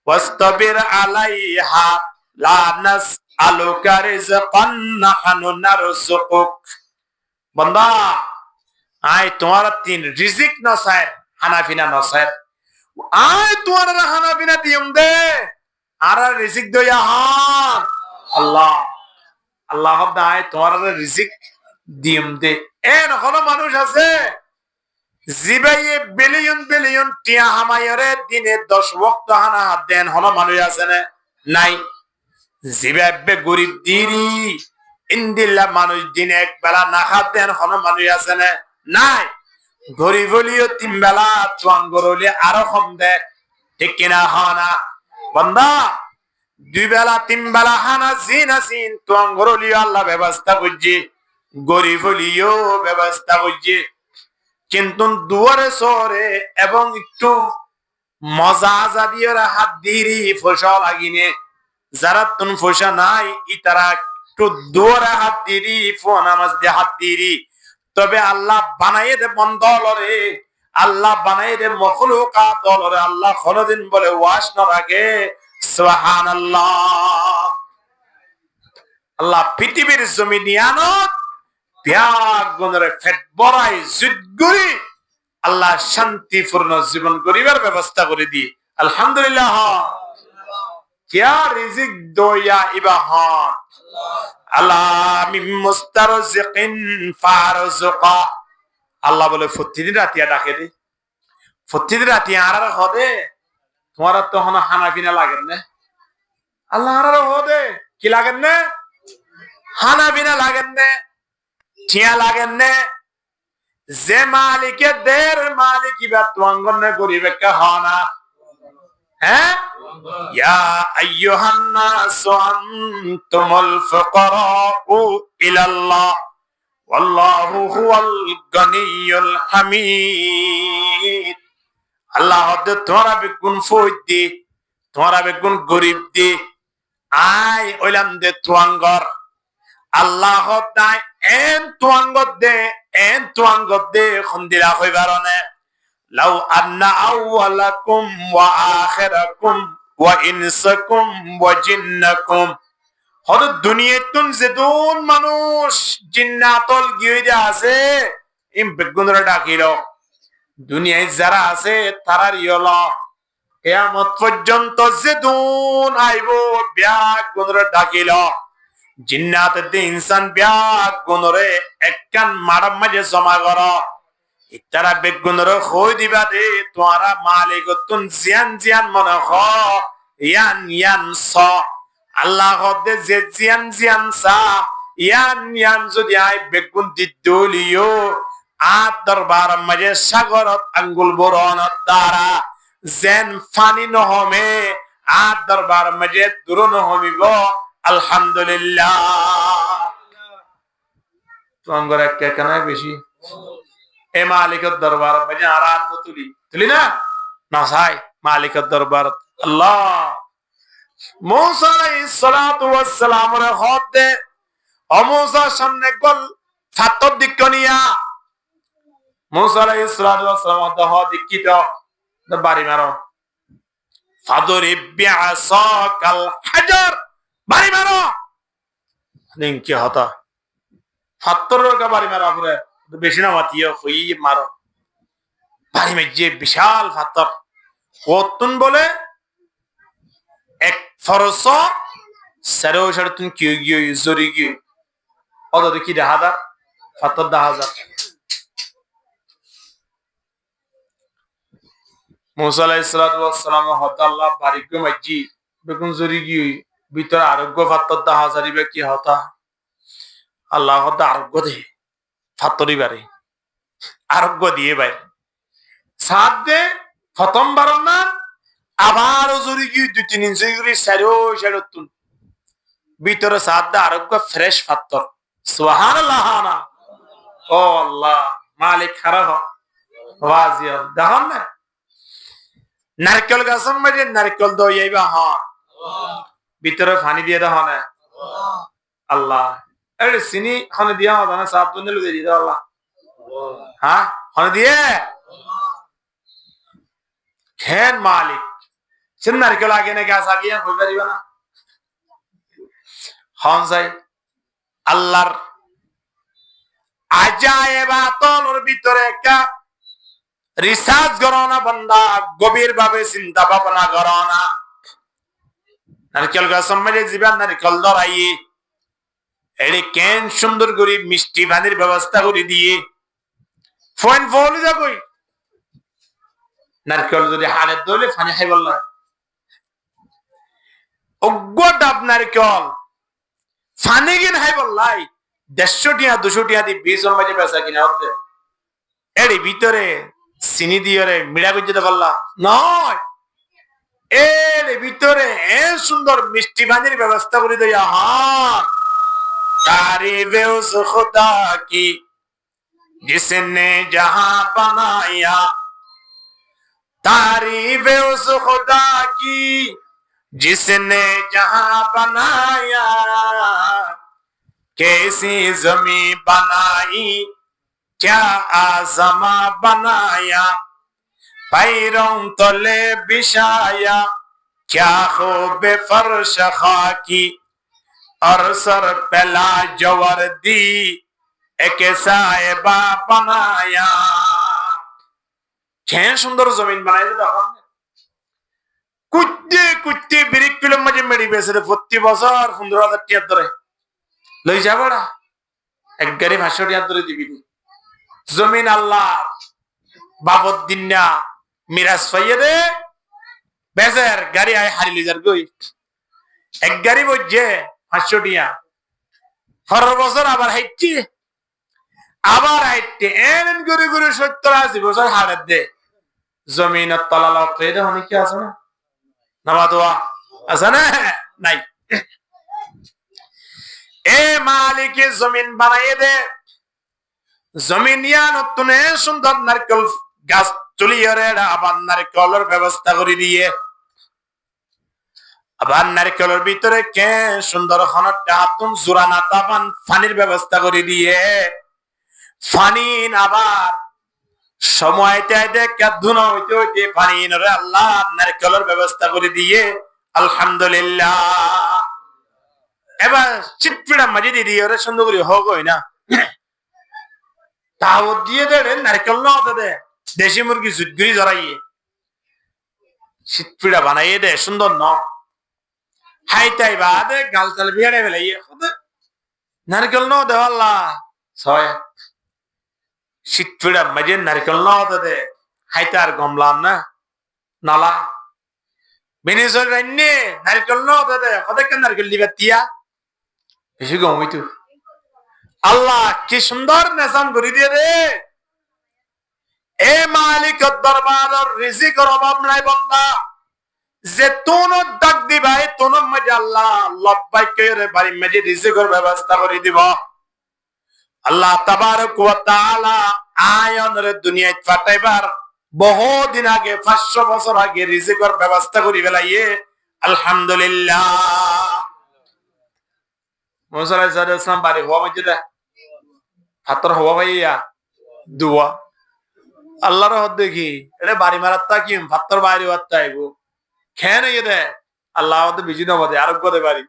ওয়াসতাবির আলাইহা লা নাসআলুকা রিজকান নাহনু নারযুকুক। বান্দা আয় তোমার তিন রিজিক নসায়ের হানাফিনা নসায়ের আয় তোমার হানাফিনা দিম দে আর রিজিক দয়া হান আল্লাহ আল্লাহ দায় তোমার রিজিক দিম দে। এন হলো মানুষ আছে জিবাইয়ে বিলিয়ন বিলিয়ন টিয়া হামায়রে দিনে 10 ওয়াক্ত হানা হাত দেন হলো মানুষ আছে না নাই। জিবাইবে গরিব দিরি ইন্দিল্লা মানুষ দিনে এক বেলা না হাত দেন হলো মানুষ আছে না নাই। গরিব হলিও 3 বেলা চুয়াঙ্গর হলে আরো কম দে ঠিক কিনা হানা বান্দা 2 বেলা 3 বেলা হানা জিন আসিন চুয়াঙ্গর হলিও আল্লাহ ব্যবস্থা করছে গরিব হলিও ব্যবস্থা করছে। কিন্তু দুয়ারে শহরে এবং একটু মজা যাবিওরা হাত দিরি ফসা লাগিনে যারা তুন ফসা নাই ইতারা একটু দুয়ারে হাত দিরি ফোন নামাজ দিয়ে হাত দিরি। তবে আল্লাহ বানাই দে বন্ধলরে আল্লাহ বানাই দে মখলুকাত লরে আল্লাহ কোনদিন বলে ওয়াস না রাখে সুবহানাল্লাহ। আল্লাহ পৃথিবীর জমিনিয়ানত ত্যাগ গুণরে ফেট বড়াই যুদ্ধরি আল্লাহ শান্তিপূর্ণ জীবন গরিবের ব্যবস্থা করে দিয়ে আলহামদুলিল্লাহ। কিয়া রিজিক দয়া ইবাহান আল্লাহ মিন মুস্তারজিকিন ফারজুকা। আল্লাহ বলে প্রতিদিন রাতিয়া ডাকে দে প্রতিদিন রাতিয়া আর হদে তোমার তো হনা হানাফিনা লাগেন না আল্লাহ আর হদে কি লাগেন না হানাফিনা লাগেন না টিয়া লাগেন না। যে মালিকে দের মালিক ইবা তোয়াঙ্গনে গরিবে কে হনা হ্যাঁ ইয়া আইয়ুহান নাসু আনতুমুল ফুকারাউ ইলাল্লাহ ওয়াল্লাহু হুয়াল গানিয়ুল হামিদ। আল্লাহ হদে তোরা বেগুন ফইদি তোরা বেগুন গরিব দি আয় ওইলাম দে তোয়াঙ্গর আল্লাহ দায় এন তোয়াঙ্গত দে খন্দিরা হইবারনে লাউ আন্না আউওয়ালাকুম ওয়া আখিরাকুম ওয়া ইনসাকুম ওয়া জিন্নাকুম। হদ দুনিয়াতুন যেদুন মানুষ জিন্নাতল গিয়ে আছে ইম বেগুনরা ডাকিল দুনিয়ায় যারা আছে তারার ইয়লা কিয়ামত পর্যন্ত যেদুন আইবো ব্যাগ গুনরা ডাকিল জিন্নাত দে ইনসান ব্যাগ গুনরে একখান মাড়ার মাঝে জমা কর ইতারা বেগুনরে খই দিবা দে তোরা মালিকতুন জিয়ান জিয়ান মনে হ ইয়ান ইয়ান স আল্লাহ হদে যে জিয়ান জিয়ান সা ইয়ান ইয়ান যদি আই বেগুন দিদলিও আ দরবার মাঝে সাগরত আঙ্গুল বরনত দ্বারা যেন ফানি নহমে আ দরবার মাঝে দূর নহমিব আলহামদুলিল্লাহ। তোঙ্গর একটা কেন বেশি এ মালিকের দরবার মাঝে আরাম তুলি না না সাই মালিকের দরবার আল্লাহ মুসা আলাইহিস সালাতু ওয়াস সালাম এর হদে ও মুসা সামনে গল ফাতর দিকনিয়া মুসা আলাইহিস সালাতু ওয়াস সালাম হদ দিকিত বাড়ি মারো ফাদরিব বিআসাকাল হাজার বাড়ি মারো নিন কি হতা ফাতরের কা বাড়ি মারা করে বেশি না মাতিও হই মারো বাড়ি মেজে বিশাল ফাতর কতন বলে এক ফরস সারো সাড়ে তুন কি গিয়ে জরি গিয়ে অত দেখি 10,000 ফাতর 10,000। মুসা আলাইহিস সালাতু ওয়াস সালাম হদ আল্লাহ বাড়ি গো মাজি বেগুন জরি গিয়ে ভিতর আরোগ্য ফাতর 10,000 ইবে কি হতা আল্লাহ হদ আরোগ্য দে ফাতরি বাড়ি আরোগ্য দিয়ে ভাই সাত দে প্রথম বার না আবার জরি গিয়ে 2-3 ইঞ্চি করে সারো সারো তুন ভিতরে সাত দে আরোগ্য ফ্রেশ ফাতর সুবহানাল্লাহ না ও আল্লাহ মালিক খারাপ ওয়াজিয়া দেখুন না নারকেল গাছের মাঝে নারকেল দইবা হন ভিতরে পানি দিয়ে দাও না আল্লাহ আরে চিনি খানে দিয়া হবে না সাত দিন লুকে দিয়ে দাও আল্লাহ হ্যাঁ খানে দিয়ে খেন মালিক নারকেল আগে না গাছ আগিয়া হয়ে পারিব না হন যাই আল্লাহর আজায়েব আতলের ভিতরে একটা রিসার্চ করো না বান্দা, গভীর ভাবে চিন্তা ভাবনা করো না। নারকেল গাছ মেরে জীবন নারকেল ধরাইয়ে এটি কেন সুন্দর করে মিষ্টি পানির ব্যবস্থা করে দিয়ে ফোন ফলি যা কই নারকেল যদি হাড়ের দলে পানি খাই বলল অজ্ঞ ডাব নারকেল পানি কিন খাই বললাই 150 টিয়া 200 টিয়া দিয়ে 20 মাঝে বেচা কিনা হচ্ছে এর ভিতরে চিনি দিয়ে মিড়া করে যেতে পারলা নয়, এর ভিতরে সুন্দর মিষ্টি পানির ব্যবস্থা করে দেয়া। হ্যাঁ तारीफ़े उस खुदा की जिसने जहां बनाया, तारीफ़े उस खुदा की जिसने जहां बनाया, कैसी ज़मीं बनाई क्या आज़मा बनाया, पैरों तले बिछाया क्या खूब फर्श खाकी, और सर पहला जवर दी एक साहिबा बनाया। क्या सुंदर जमीन बनाई देखो कुत्ते कुत्ते बिरिक किलो मजे मेरी बेसे 40 বছর 15,000 টিয়া ধরে লই যা বড়া এক গাড়ি 500 টিয়া ধরে দিবি জমিন আল্লাহ বাবদ দিনা মিরাজ পাইয়ে দে বেজার গাড়ি আই হারি লিজার গই এক গাড়ি বজে 500 টিয়া 18 বছর আবার হাইটি এমন করে করে 70-80 বছর হারাত দে জমিনের তলালা পেয়ে হনি কি আছে না নামাদোয়া আছে না নাই এ মালিক জমিন বানাইয়ে দে জমিন ইয়া নতুন সুন্দর নারকেল গাছ তুলিয়ে রে আবার নারকেলের ব্যবস্থা করে দিয়ে আবার নারকেলের ভিতরে কে সুন্দর হাতুন জোরানা তাবান পানির ব্যবস্থা করে দিয়ে পানি আবার সময়টা দেখে ধুনা হইতে হইতে পানি রে আল্লাহ নারকেলের ব্যবস্থা করে দিয়ে আলহামদুলিল্লাহ এবার চিটপিড়া মাঝে দিয়ে ওরা সুন্দর করে হোক হয় না তাও দিয়ে দেবে নারকেল না হতে দে দেশি মুরগি জুটগুড়ি ধরাইয়ে চিটপিড়া বানাইয়ে দে সুন্দর ন হাইতাই বাদে গাল চাল বিহারে ফেলাইয়ে নারকেল ন দে আল্লাহ ছয় চিটপিড়া মাঝে নারকেল না হতে দে হাইতে আর গমলাম না নালা বেনিজর রান্নে নারকেল ন হতে দে কত নারকেল দিবে তিয়া বেশি গমিতু আল্লাহ কি সুন্দর নিজাম করে দিয়ে রে এ মালিক দরবার রিজিকের অভাব নাই বান্দা যে তোন ডাক দিবা এ তোন মধ্যে আল্লাহ লব্বাইক রে বাড়ি মধ্যে রিজিকের ব্যবস্থা করে দিব আল্লাহ তাবারক ওয়া তাআলা আয়নের দুনিয়ায় পাঠাইবার বহুদিন আগে 500 বছর আগে রিজিকের ব্যবস্থা করে ফেলাইয়ে আলহামদুলিল্লাহ মুসা আলাইহিস সালাম বাড়ি হওয়া মসজিদে হাতর হওয়া ভাইয়া দুয়া আল্লাহর হদ দেখি এটা বাড়ি মারাত কি ভাতর বাইরে ওয়াত আইবো খেয়ে নিয়ে দে আল্লাহ আমাদের বিজি নবাদে আরোগ্য দে বাড়ি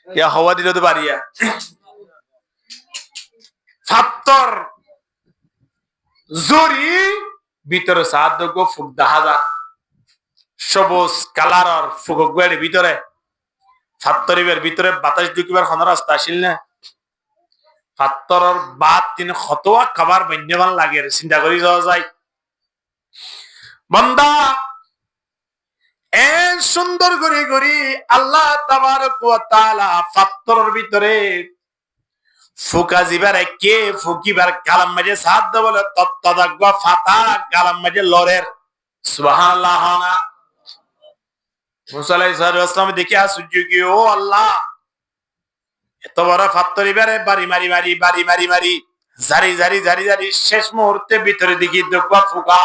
ইয়া হওয়া দিল তো বাড়িয়া ভাতর জরি ভিতরে সাহায্য গো ফুক দেখা যাক সবুজ কালারর ফুক গুয়ার ভিতরে ভাতরিবের ভিতরে বাতাস ঢুকিবার কোনো রাস্তা আসিল না ভাতরের বাদ তিন খতোয়া খাবার বন্যবান লাগে চিন্তা করি যাওয়া যায় বান্দা এ সুন্দর করে করি আল্লাহ তাবারক ওয়া তাআলা ভাতরের ভিতরে ফুকা জিবার কে ফুকিবার কালাম মাঝে সাহায্য বলে তত্ত্বদাগবা ফাতা কালাম মাঝে লরের সুবহানাল্লাহ না মুসা আলাইহিস সালাম দেখি সূর্য কি ও আল্লাহ এত বড় ফাত্তরিবারে বাড়ি মারি মারি বাড়ি মারি মারি জারি জারি জারি জারি শেষ মুহূর্তে ভিতরে দিকে দেখবা ফুকা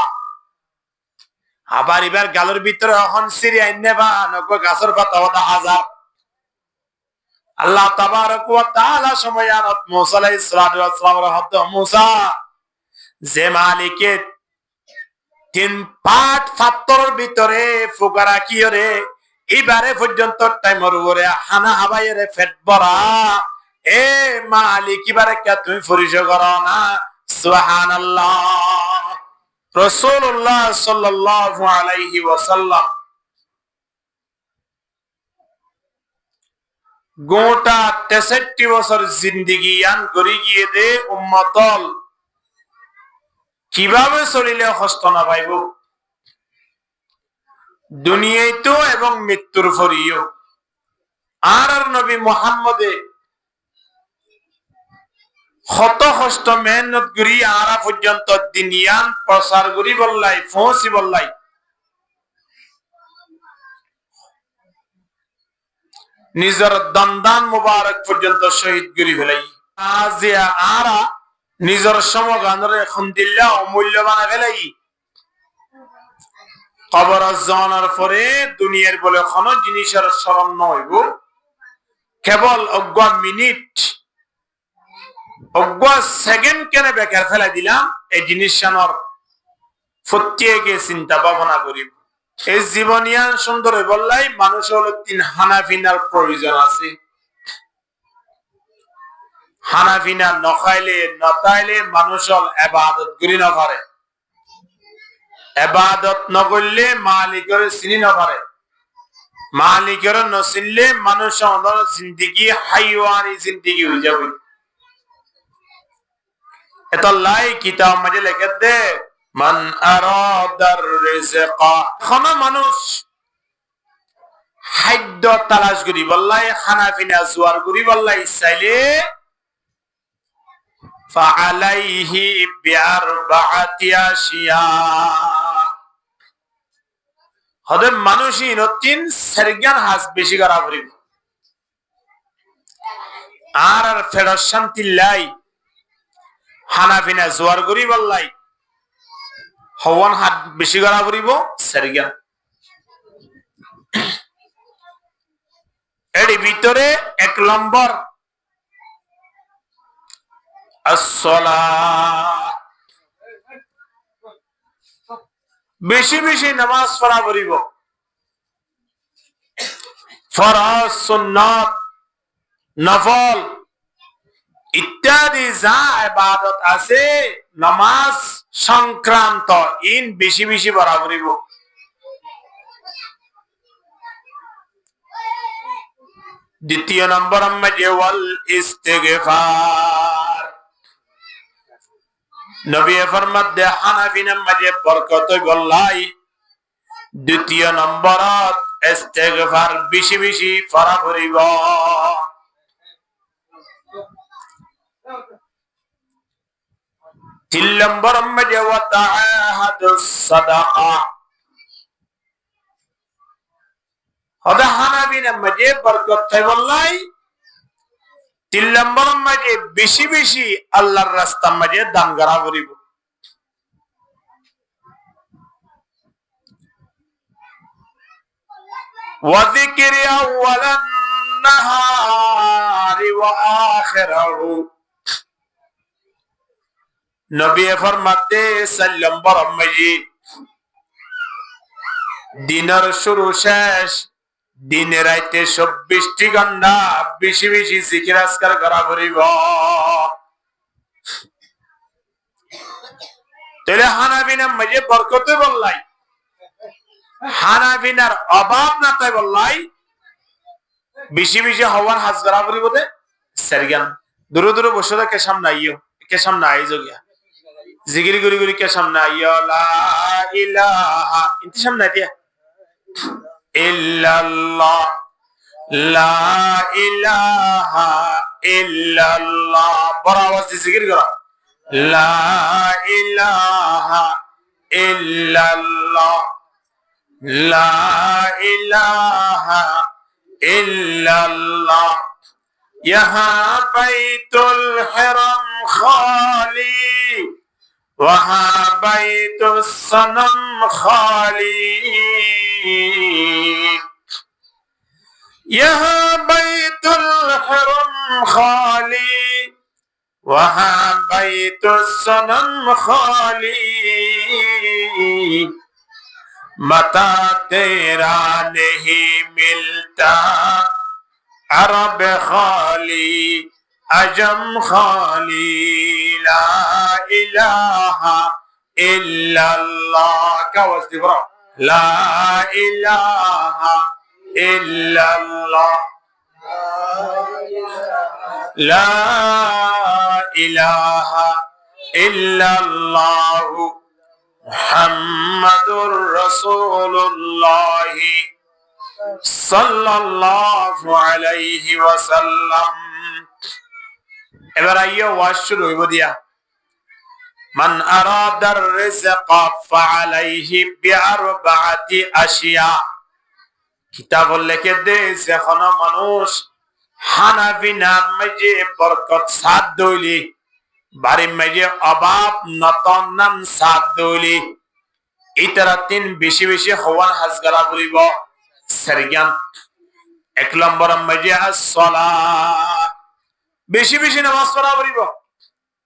আবার এবার গালের ভিতরে এখন সিরি আইনে বা নকবা গাছের পাতা ওটা হাজার আল্লাহ তাবারক ওয়া তাআলা সময়ত মুসা আলাইহিস সালামের হদ মুসা যে মালিকে তিন পাট ফাত্তরের ভিতরে ফুকারা কি রে এবারে পর্যন্ত টাইমর উপরে হানা হাবাইরে ফেট ভরা এ মালিক এবারে কে তুমি পরিচয় করো না সুবহানাল্লাহ। রাসূলুল্লাহ সাল্লাল্লাহু আলাইহি ওয়াসাল্লাম গোটা 63 বছর জিন্দেগি আন করে গিয়ে দে উম্মতল কিভাবে চলিলে কষ্ট না পাইব দুনিয়ায় তো এবং মৃত্যুর পরেও। আর নবী মুহাম্মদে কত কষ্ট মেহনত করি আরা পর্যন্ত দিনিয়ান প্রচার করি বললাই পৌঁছি বললাই নিজের দন্দান মুবারক পর্যন্ত শহীদ করি ফেলাই। আজ আরা নিজের সমগানের এখন দিল্লা অমূল্য বানা ফেলাই কবর জানার পরে দুনিয়ার বলে কোন জিনিসের স্মরণ নইব কেবল অজ্ঞ মিনিট অজ্ঞ সেকেন্ড কেন বেকার ফেলা দিলাম এই জিনিস প্রত্যেকে চিন্তা ভাবনা করিব। এই জীবনিয়ান সুন্দর বললাই মানুষ হলো তিন হানাফিনার প্রয়োজন আছে। হানাফিনা নখাইলে নতাইলে মানুষ এবাদত করি নকরে, এবাদত নকরলে মালিকের চিনি নকরে, মালিকের নচিনলে মানুষ জিন্দিগি হাইওয়ানি জিন্দিগি হয়ে যাবে। এটা লাই কিতাব মাঝে লেখে দে মান আরাদার রিজকা কোন মানুষ খাদ্য তালাশ করি বললাই খানাপিনা জোয়ার করি বললাই চাইলে ফাআলাইহি বিআরবাআতি আশিয়া হদে মানুষই নতিন সেরগান হাস বেশি করা করিব আর ফেরত শান্তি লাই হানাফিনা জোয়ার করি বললাই হওয়ান হাত বেশি করা করিব সেরগান। এর ভিতরে এক নম্বর আসসালাহ বেশি বেশি নামাজ পড়া করিব ফরজ সুন্নাত নফল ইত্যাদি যা ইবাদত আছে নামাজ সংক্রান্ত ইন বেশি বেশি পড়া করিব। দ্বিতীয় নম্বর ওয়াল ইস্তিগফার নবী ফরমাত দে হানাফিনা মাঝে বরকত বললাই দ্বিতীয় নম্বরত ইস্তিগফার বেশি বেশি পড়া করিব। তিন নম্বর ওয়া তাআহাদুস সাদাকা হদা হানাফিনা মাঝে বরকত বললাই তিন নম্বর মাঝে বেশি বেশি আল্লাহর রাস্তা মাঝে দান করা করিব। ওয়া যিকরি আউয়ালান নাহারি ওয়া আখিরাহু নবী ফরমাতে সাল্লাম বরমাজি দিনের শুরু শেষ দিনে রাইতে 24টি ঘন্টা বেশি বেশি জিকির আজকার করা করিব। তাহলে হানাফিনা মাঝে বরকত বললাই হানাফিনার অভাব না তাই বললাই বেশি বেশি হওয়ার হাজ করা করিব দে সেরগান দূরে দূরে বসে কে সামনে আইও কে সামনে আই যোগিয়া জিকির গুরি গুরি কে সামনে আইও লা ইলাহা ইনতি সামনে আইয়া ইল্লাল্লাহ লা ইলাহা ইল্লাল্লাহ বড় আওয়াজে জিকির করা লা ইলাহা ইল্লাল্লাহ লা ইলাহা ইল্লাল্লাহ ইহা বাইতুল হারাম খালি ওয়াহা বাইতুস সনম খালি यहाँ बैतुल हरम खाली वहाँ बैतुस सनम खाली मता तेरा नहीं मिलता अरब खाली अजम खाली ला इलाहा इल्लल्लाह क्या वस्ती बरा ला इलाहा इल्लल्लाह ला इलाहा इल्लल्लाह मुहम्मदुर रसूलुल्लाह সাল্লাল্লাহু আলাইহি ওয়াসাল্লাম। এবার আইয়ো ওয়াজ শুরু হইব দিয়া মান আরাদার রিজকা ফাআলাইহি বিআরবাআতি আশিয়া। কিতাব লিখে দেশ এখন মানুষ হানাফি নাম মাঝে বরকত সাদ দইলি বাড়ি মাঝে অভাব নতন নাম সাদ দইলি ইতারা তিন বেশি বেশি হওয়ান হাজগারা করিব সারিগান। এক নম্বর মাঝে আসসালাহ বেশি বেশি নামাজ পড়া করিব।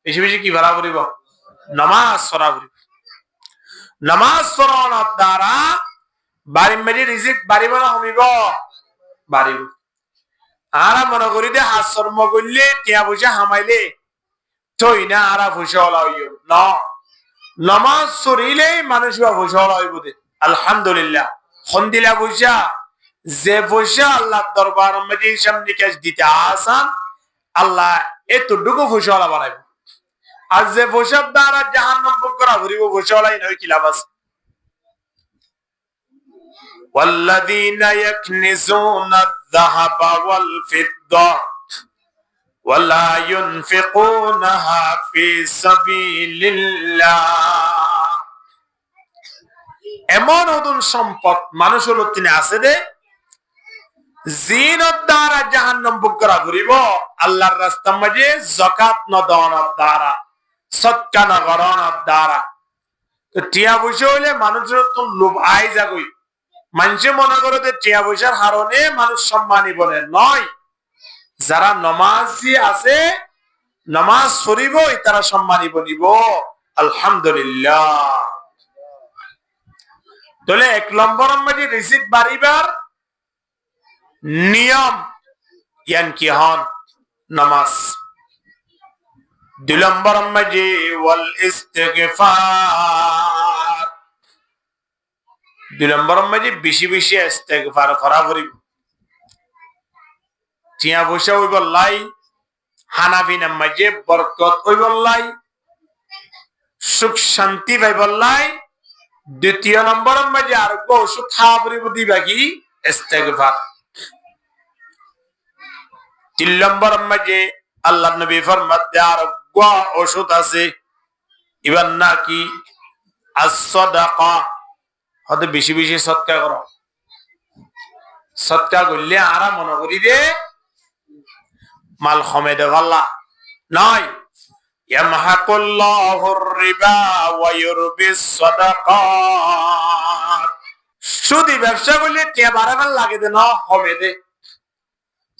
বেশি বেশি কি পড়া করিব? নামাজ পড়া করিব। নামাজ পড়ানোর দ্বারা বাড়ি মাঝে রিজিক বাড়িব না কমিব? বাড়িব। আরা মনে করি দে হাসর্ম করলে টিয়া পয়সা হামাইলে থই না আরা পয়সা হলা হইব না। নামাজ পড়িলেই মানুষ পয়সা হলা হইব দে আলহামদুলিল্লাহ। খন্দিলা পয়সা যে পয়সা আল্লাহ দরবার মধ্যে হিসাব নিকাশ দিতে আসান আল্লাহ এতটুকু পয়সা হলা বানাইব। আর যে পয়সার দ্বারা জাহান্নাম ভোগ করা ঘুরিব পয়সা হলাই নয় কি লাভ আছে? والذين يكنزون الذهب والفضة ولا ينفقونها في سبيل الله। এমন অদুন সম্পদ মানুষ হলো তিনি আছে দে জিনত দ্বারা জাহান্নাম ভোগ করা ঘুরিব আল্লাহর রাস্তার মাঝে যাকাত ন দেওয়ানোর দ্বারা সদকা না করানোর দ্বারা। তো টিয়া পয়সা হইলে মানুষের তো লোভ আই যাগই। মানুষে মনে করে যে টিয়া পয়সার হারণে মানুষ সম্মানী বলে নয়। যারা নমাজি আছে নমাজ পড়িব তারা সম্মানী বনিব আলহামদুলিল্লাহ। তাহলে এক নম্বর মাঝে রিজিক বাড়িবার নিয়ম ইয়ান কি হন নামাজ। দুই নম্বর মাঝে ওয়াল ইস্তিগফার। দুই নম্বর মাঝে বেশি বেশি ইস্তিগফার করা করিব। টিয়া পয়সা ওই বললাই হানাফি নাম মাঝে বরকত ওই বললাই সুখ শান্তি ভাই বললাই। দ্বিতীয় নম্বর মাঝে আর ওষুধ খাওয়া পরিব দিবা কি ইস্তিগফার। তিন নম্বর মাঝে আল্লাহ নবী ফরমাতে আর ওষুধ আছে ইবার নাকি as-সাদাকা হতে বেশি বেশি সদকা করো। সদকা করলে আরা মনে করি দে মাল কমে দে আল্লাহ নয়। ইয়ামহাকুল্লাহুর রিবা ওয়া ইউরবিস সাদাকাত। সুদি ব্যবসা করলে কে বাড়াবার লাগে দে না কমে দে।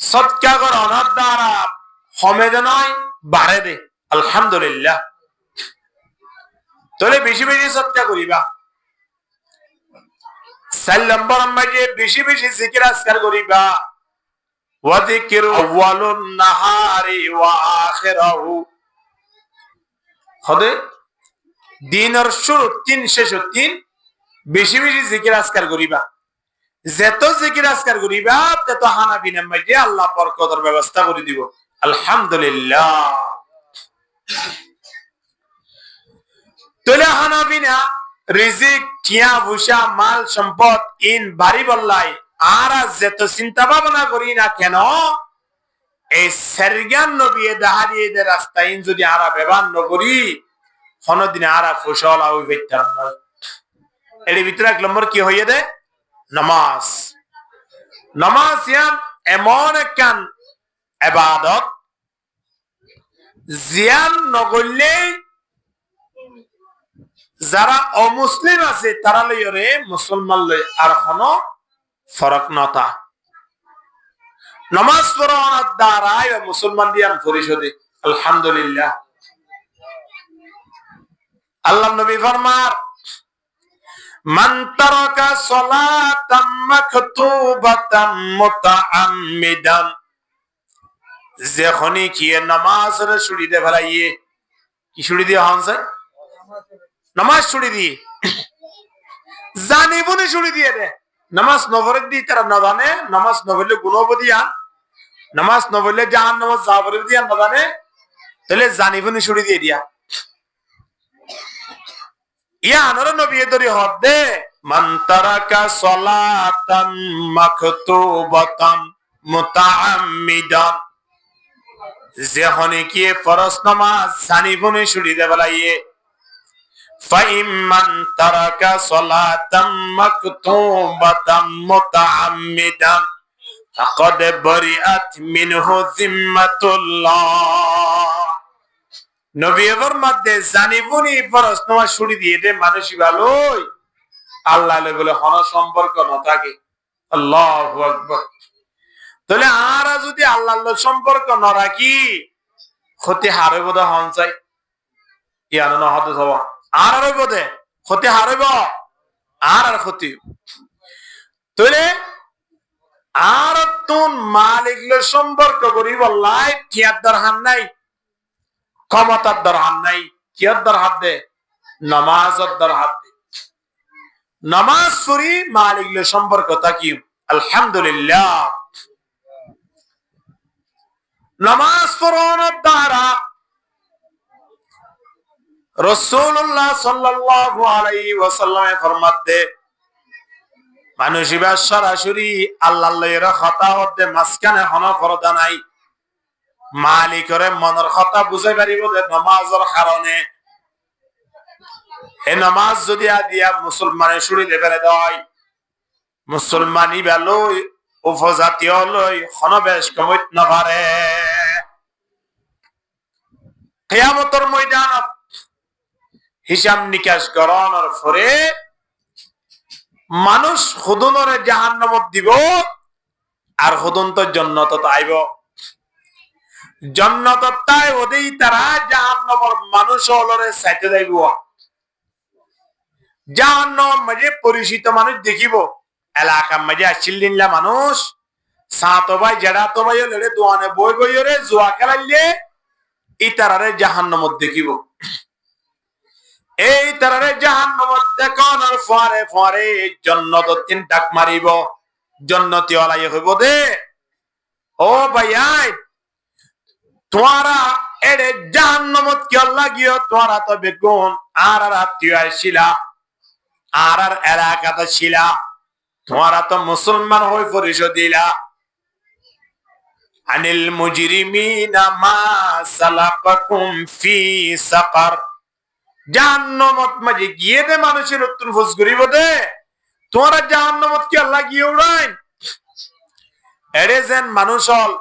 সদকা করানোর দ্বারা কমে দে নয় বাড়ে দে আলহামদুলিল্লাহ। তাহলে বেশি বেশি সদকা করিবা। চার নম্বর মাঝে বেশি বেশি জিকির আজকার করিবা। ওয়া যিকরু আউয়ালুন নাহারি ওয়া আখিরাহু। হদে দিনের শুরু তিন শেষ তিন বেশি বেশি জিকির আজকার করিবা। যত জিকির আজকার করিবা তত হানাফি নাম মাঝে আল্লাহ বরকতের ব্যবস্থা করে দিব আলহামদুলিল্লাহ। তাহলে হানাফি না রিজিক টিয়া পয়সা মাল সম্পদ ইন বাড়ি বললাই আর যত চিন্তা ভাবনা করি না কেন এই সেরগান নবী দাহারিয়ে রাস্তা ইন যদি আরা ব্যবহার নকরি কোনদিন আরা ফসল ওই বেচার নয়। এর ভিতরে এক নম্বর কি হইয়ে দে নামাজ। নামাজ ইয়ান এমন একখান ইবাদত জিয়ান নগরলেই যারা অমুসলিম আছে তারা লইরে মুসলমান লই আর কোনো ফরক নতা। নামাজ পড়ানোর দ্বারাই মুসলমান দিয়ান পরিশোধে আলহামদুলিল্লাহ। আল্লাহ নবী ফরমার মান তারাকা সালাতাম মাকতুবাতাম মুতাআম্মিদান, যখনই কি নামাজের ছুটি দে ফেলাইয়ে, কি ছুটি দিয়ে হনছে নামাজ ছুটি দিয়ে জানি বুনি ছুটি দিয়ে দে। নামাজ নভরে দি তারা না জানে, নামাজ নভরলে গুণবদি আন, নামাজ নভরলে জাহান নামাজ জাবরে দিয়া না জানে, তাহলে জানি বুনি ছুটি দিয়ে দিয়া ইয়া আনর নবী দরি হদ দে। মান তারাকা সালাতাম মাকতুবাতাম মুতাআম্মিদান, যখনই কি ফরজ নামাজ জানি বুনি ছুটি দে ফেলাইয়ে, فَإِمَّنْ تَرَكَ صَلَاةً مَكْتُوبَةً مُتَعَمِّدًا فَقَدْ بَرِئَتْ مِنْهُ ذِمَّةُ اللَّهِ। নবী এর মধ্যে জানিবুনি ফরজ নামাজ ছুটি দিয়ে দে মানুষ ভালোই আল্লাহ বলে কোন সম্পর্ক না থাকে। আল্লাহু আকবার। তাহলে আর যদি আল্লাহর সম্পর্ক না রাখি ক্ষতি হারে বোধ হন চাই ইয়ানো না হতে হওয়া আর বোধে ক্ষতি হারব আর ক্ষতি। তাহলে আর তুন মালিকলে সম্পর্ক করি বললাই টিয়ার দরহান নাই, ক্ষমতার দরহান নাই, কিয়ার দরহাত দে নামাজের দরহাত দে। নামাজ পড়ি মালিকলে সম্পর্ক থাকি আলহামদুলিল্লাহ। নামাজ পড়ানোর দ্বারা রাসূলুল্লাহ সাল্লাল্লাহু আলাইহি ওয়াসাল্লাম ফরমাতে মানুষ ইবার সরাসরি আল্লাহর কথা হতে মাঝখানে হন পর্দা নাই। মালিকের মনের কথা বুঝাই পারিব যে নামাজের কারণে এই নামাজ যদি আদিয়া মুসলমানের শুরিতে ফেলে দেয়, মুসলমানি বেলই উপজাতীয় লই খনবেশ কমিত না পারে। কিয়ামতের ময়দানত হিসাব নিকাশ করানোর পরে মানুষ হুদুনরে জাহান্নামত দিব আর হুদুন তো জান্নাত আইব। জান্নাত তাই ওদেই তারা জাহান্নামের মানুষ হলরে সাইতে যাইব। জাহান্নাম মাঝে পরিচিত মানুষ দেখিব, এলাকার মাঝে আসিল্লিনলা মানুষ সাত ভাই জেডা তো ভাই লড়ে দোয়ানে বই বইরে জুয়া খেলাইলে এই তারারে জাহান্নামত দেখিব। এই তারারে জাহান্নামত দেখানোর পরে পরে জান্নাত তিন ডাক মারিব। জান্নাতি ওলাই হইব দে ও ভাই তোরা এরে জাহান্নামত কি লাগিও তোরা তো বেগুন আর আত্মীয় ছিলা আর এলাকাতে ছিলা, তোরা তো মুসলমান হই পরিচয় দিলা। আনিল মুজরিমিনা মা সালাকাকুম ফি সাকার, জাহান্নামত মাঝে গিয়ে দে মানুষের নতুন ফুস করিব দে তোরা জাহান্নামত কি আল্লাহ গিয়ে উড়াই। এরে যেন মানুষ হল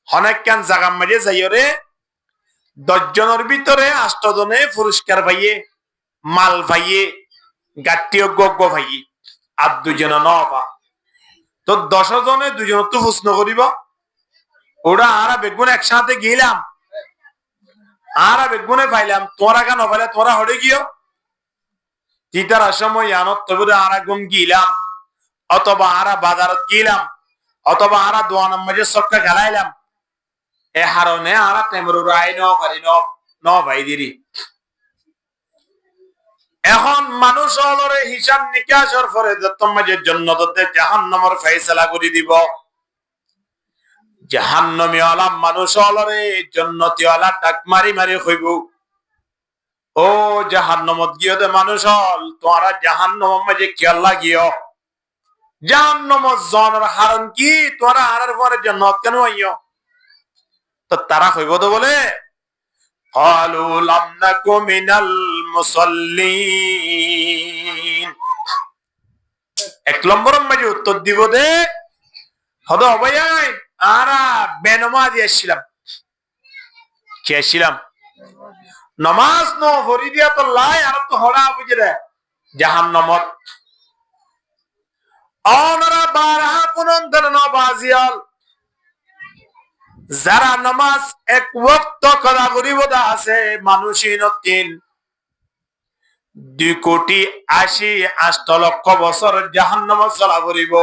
অনেক কেন জায়গা মাঝে যাইও রে 10 জনের ভিতরে 8 জনে পুরস্কার পাইয়ে মাল পাইয়ে গাট্টিও গগ্গ পাইয়ে আর 2 জন নবা, তো 10 জনে 2 জন তো প্রশ্ন করিব ওরা আর বেগুন একসাথে গেলাম আর বেগুনে পাইলাম তোরা কেন পাইলে তোরা হরে গিয়ে তিতার সময় আনত তবে আর গুম গিলাম অথবা আর বাজারত গিলাম অথবা আর দোয়ানের মাঝে সবটা খেলাইলাম এ হারনে আর টেমরু রাই ন পারি ন ভাই দিরি। এখন মানুষ হলরে হিসাব নিকাশের পরে তোমাদের জান্নাতের জাহান্নামের ফয়সালা করে দিব। জাহান্নামী ওয়ালা মানুষ হলরে জান্নাতি ওয়ালা ডাক মারি মারি কইব ও জাহান্নামত গিয়ে দে মানুষ হল তোরা জাহান্নামের মাঝে কি লাগিও জাহান্নামত জনের হারণ কি তোরা আনার পরে জান্নাত কেন আইও, তো তারা কইব তো বলে ক্বালু লাম নাকু মিনাল মুসাল্লিন। 1 নম্বর মাঝে উত্তর দিব দে হদ ভাই আরা বেনমা দিয়েছিলাম খেয়েছিলাম নামাজ ন হরি দিয়া তো লাই আর তো হরা বুঝরে জাহান্নামত অনরা বারহা পুনন্দর নবাজিয়াল যারা নামাজ এক ওয়াক্ত করা গরিবদা আছে মানুষই নতিন 2,80,08,00,000 বছর জাহান্নামত জ্বলা পড়িব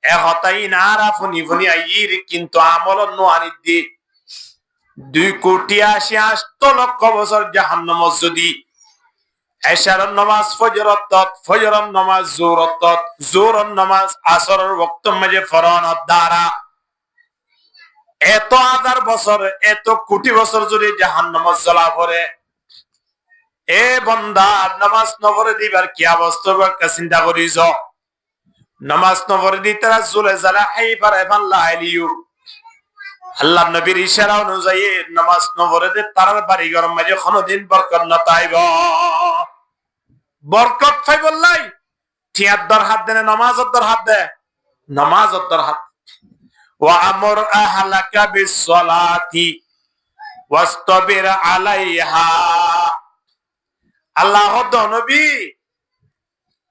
এহতাই নারা ফুনি ফুনি আইর কিন্তু আমল নোয়ানি দি 2,80,08,00,000 বছর জাহান্নামত যদি এশারের নামাজ ফজরের নামাজ জোহরের নামাজ আসরের ওয়াক্ত মাঝে ফরনত দ্বারা এত হাজার বছর এত কোটি বছর যদি জাহান্নামত জ্বলা পড়ে এ বান্দা নামাজ নপড়ে দিবার কি অবস্থা একটা চিন্তা করিস নামাজ নপড়ে দি তারা জুলে জ্বালা হাই পারে পাল্লা আইলিউ আল্লাহ নবীর ইশারা অনুযায়ী নামাজ নপড়ে দি তারার বাড়ি ঘর মাঝে কোনদিন বরকত না তাইব বরকত পাই বললাই ঠিয়ার হাত দেনে নামাজের হাত দে নামাজের হাত ওয়ামুর আহলাকা বিসসালাতি ওয়াসতাবির আলাইহা আল্লাহ নবী